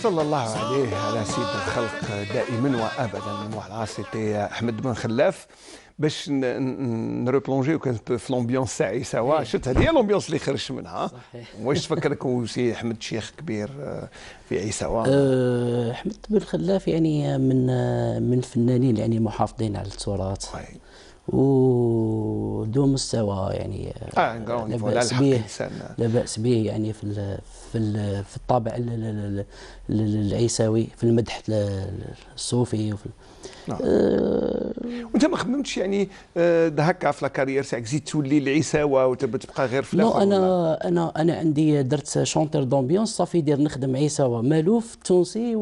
صلى الله عليه على سيد الخلق دائما وابدا. Voilà, c'était Ahmed Ben Khellaf. باش نروبلونجيو كان في لومبيونس تاع عيساوا. شفت هذه هي لومبيونس اللي خرجت منها. واش تفكرك وسي احمد شيخ كبير في عيساوا؟ احمد بن خلاف يعني من الفنانين يعني محافظين على التراث وذو مستوى يعني لا بأس به، لا بأس به يعني في الطابع العيساوي، في المدح الصوفي وفي وانت ما خدمتش يعني هكا في لاكارير تاعك زيد تولي العيساوه وتبقى غير في الاخر؟ انا عندي درت شونتور دومبيونس صافي دير نخدم عيساوه مالوف تونسي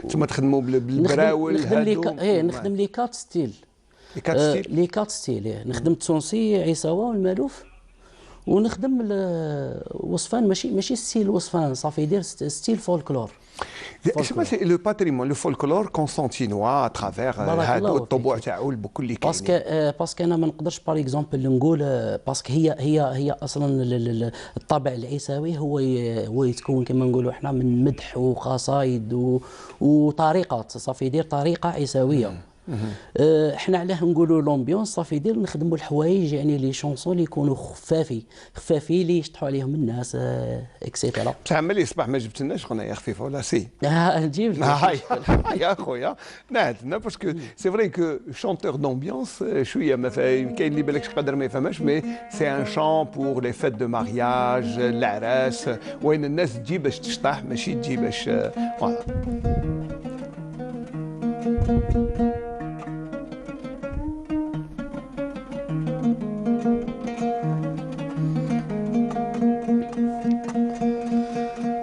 ثم تخدموا بالبراول نخدم لي كات ستيل. لي كات ستيل نخدم التونسي عيساوه والمالوف، ونخدم وصفان ماشي ستيل وصفان، صافي يدير ستيل فولكلور. سي لو باتريمون لو فولكلور كونستانتينوا اترافير هادو الطبوع تاعو البكل اللي كاينين. باسكو انا ما نقدرش باغ اكزومبل نقول باسكو هي اصلا الطابع العيساوي هو يتكون كما نقولوا احنا من مدح وقصايد وطريقات، صافي يدير طريقه عيساويه. احنا علاه نقولوا لومبيونس صافي يدير نخدموا الحوايج يعني لي شونسون اللي يكونوا خفافي اللي يشطحوا عليهم الناس اكسيتيرا. بصح عملي الصباح ما جبت لناش غنيه خفيفه ولا سي؟ نجيب يا خويا نعدنا باسكو سي فري كو شونتور دومبيونس شويه ما كاين اللي بالك قادر ما يفهمش، مي سي ان شون بور لي فيت دو مارياج العراس وين الناس تجي باش تشطح ماشي تجي باش فوالا.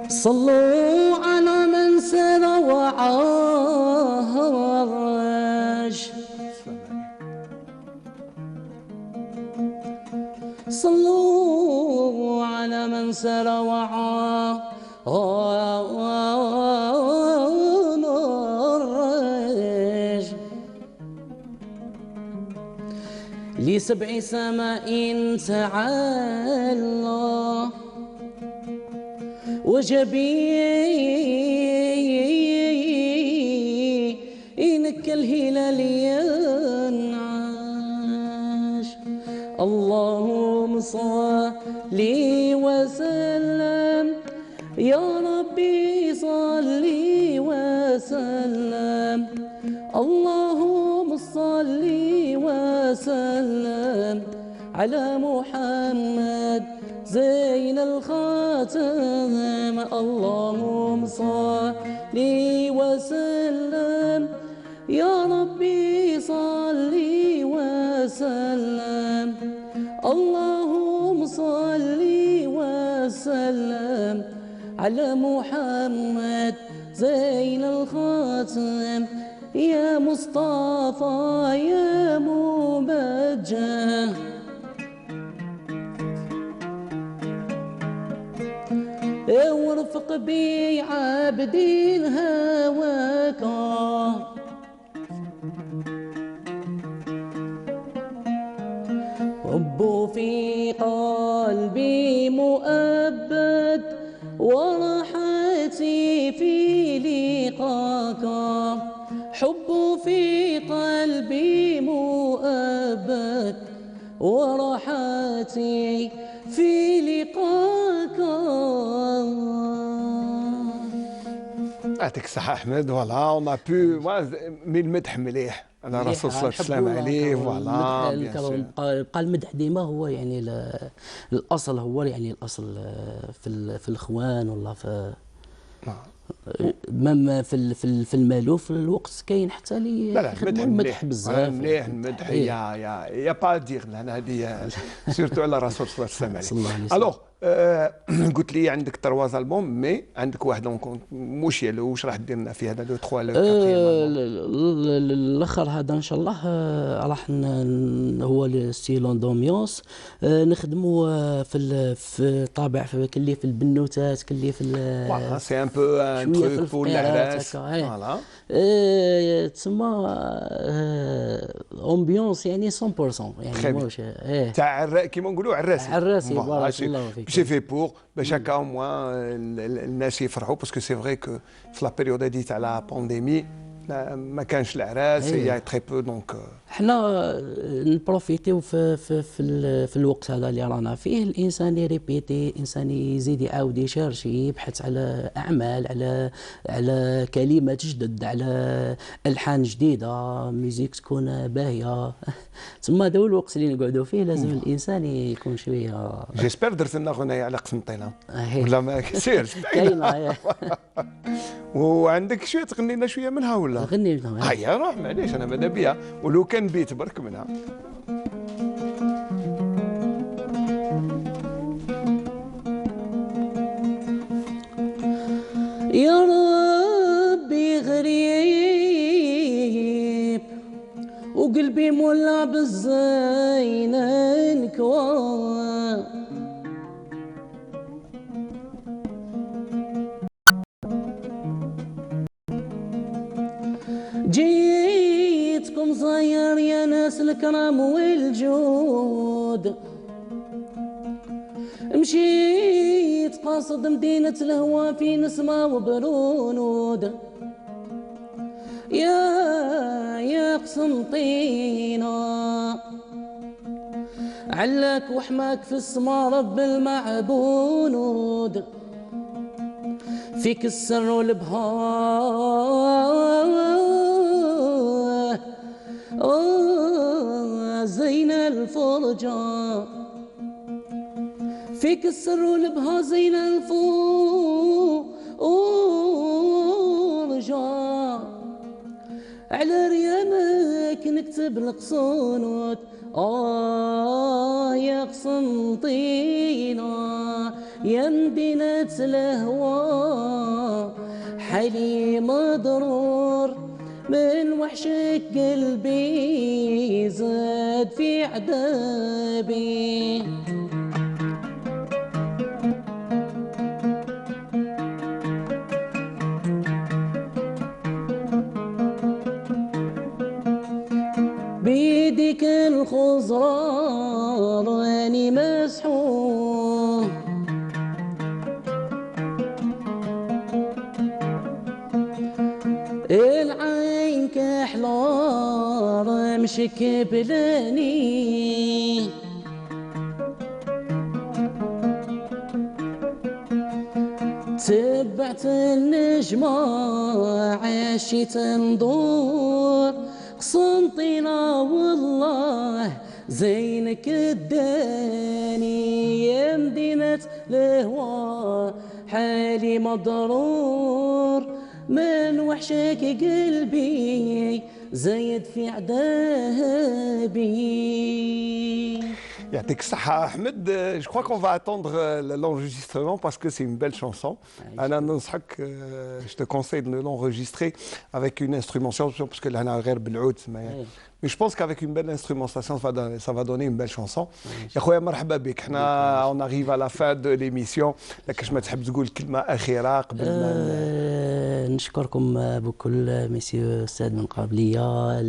صلوا على من سر وعاش، صلوا على من سر وعاش لسبع سماء تعالى وجبينك الهلال ينعاش. اللهم صل وسلم يا ربي صل وسلم، اللهم صل وسلم على محمد زين الخاتم. اللهم صل وسلم يا ربي صل وسلم، اللهم صل وسلم على محمد زين الخاتم. يا مصطفى يا مبجح وارفق بي عبدي هواك، حب في قلبي مؤبد وراحتي في لقاك، حب في قلبي مؤبد وراحتي في لقاك. يعطيك الصحة أحمد. فوالا اون ا بو من المدح مليح على الرسول صلى الله عليه وسلم عليه. فوالا بقى المدح ديما هو يعني الاصل، هو يعني الاصل في الاخوان ولا في مام في المالوف الوقت كاين حتى اللي لا المدح بزاف مليح. المدح يا با دير لنا هذه سيرتو على الرسول صلى الله عليه وسلم. الوغ قلت لي عندك 3 البوم مي عندك واحد مش يلو واش راح دير لنا في هذا لو 3 الاخر هذا ان شاء الله راح هو ستيلون دوميونس نخدموا في الطابع كلي في البنوتات كلي في فوالا سي ان بو un شويه في truc pour الفقيرات العراس. هكا إيه. تسمى امبيونس يعني 100% يعني Très bien. ماهوش ايه تاع كيما نقولوا عراسي. عراسي، Voilà, بارك c'est- الله فيك. c'est fait pour باش هكا au moins الناس يفرحوا باسكو سي فري كو في لا بيريود هذه تاع لا بانديمي ما كانش العراس إيه. يا تري بو دونك. حنا نبروفيتيو في الوقت هذا اللي رانا فيه، الانسان يريبيتي، الانسان يزيد يعاود يشارشي، يبحث على اعمال، على كلمات جدد، على الحان جديده، ميوزيك تكون باهيه. تما هذا هو الوقت اللي نقعدوا فيه، لازم الانسان يكون شويه. جيسبر درت لنا غنايه على قسنطينه هي. ولا ما كثيرش كاينه وعندك شويه تغني لنا شويه منها ولا؟ غني منهم. هيا روح معليش انا ماذا بيا ولو كان بيت برك منها. يا ربي غريب وقلبي مولع بالزين انكوى، جيتكم صاير يا ناس الكرام والجود، مشيت قاصد مدينة الهوى في نسمة وبرود، يا قسنطينة علاك وحماك في السما رب المعبود، فيك السر والبهاء زين الفرجة، فيك السر والبهاء زين الفرجة، على ريامك نكتب القصونوت. يا قسنطينة يا مدينة الهوى، حالي مضرور من وحشك، قلبي زاد في عذابي. بيدك الخضرا راني مسحور، العين كحلار مشك بلاني، تبعت النجمة عاشت ندور، قسنطينة والله زينك الداني، يا مدينة الهوى حالي مضرور من وحشك، قلبي زايد في عذابي. يعطيك الصحة أحمد. Je crois qu'on va attendre l'enregistrement parce que c'est une belle chanson. أنا ننصحك je te conseille de l'enregistrer avec une instrumentation parce que لهنا غير بالعود. Mais je pense qu'avec une belle instrumentation ça va donner une belle chanson. يا خويا مرحبا بك. احنا on arrive à la fin de l'émission. لكن ما تحب تقول كلمة أخيرة قبل ما نشكركم بكل مسيو الساد من قبلية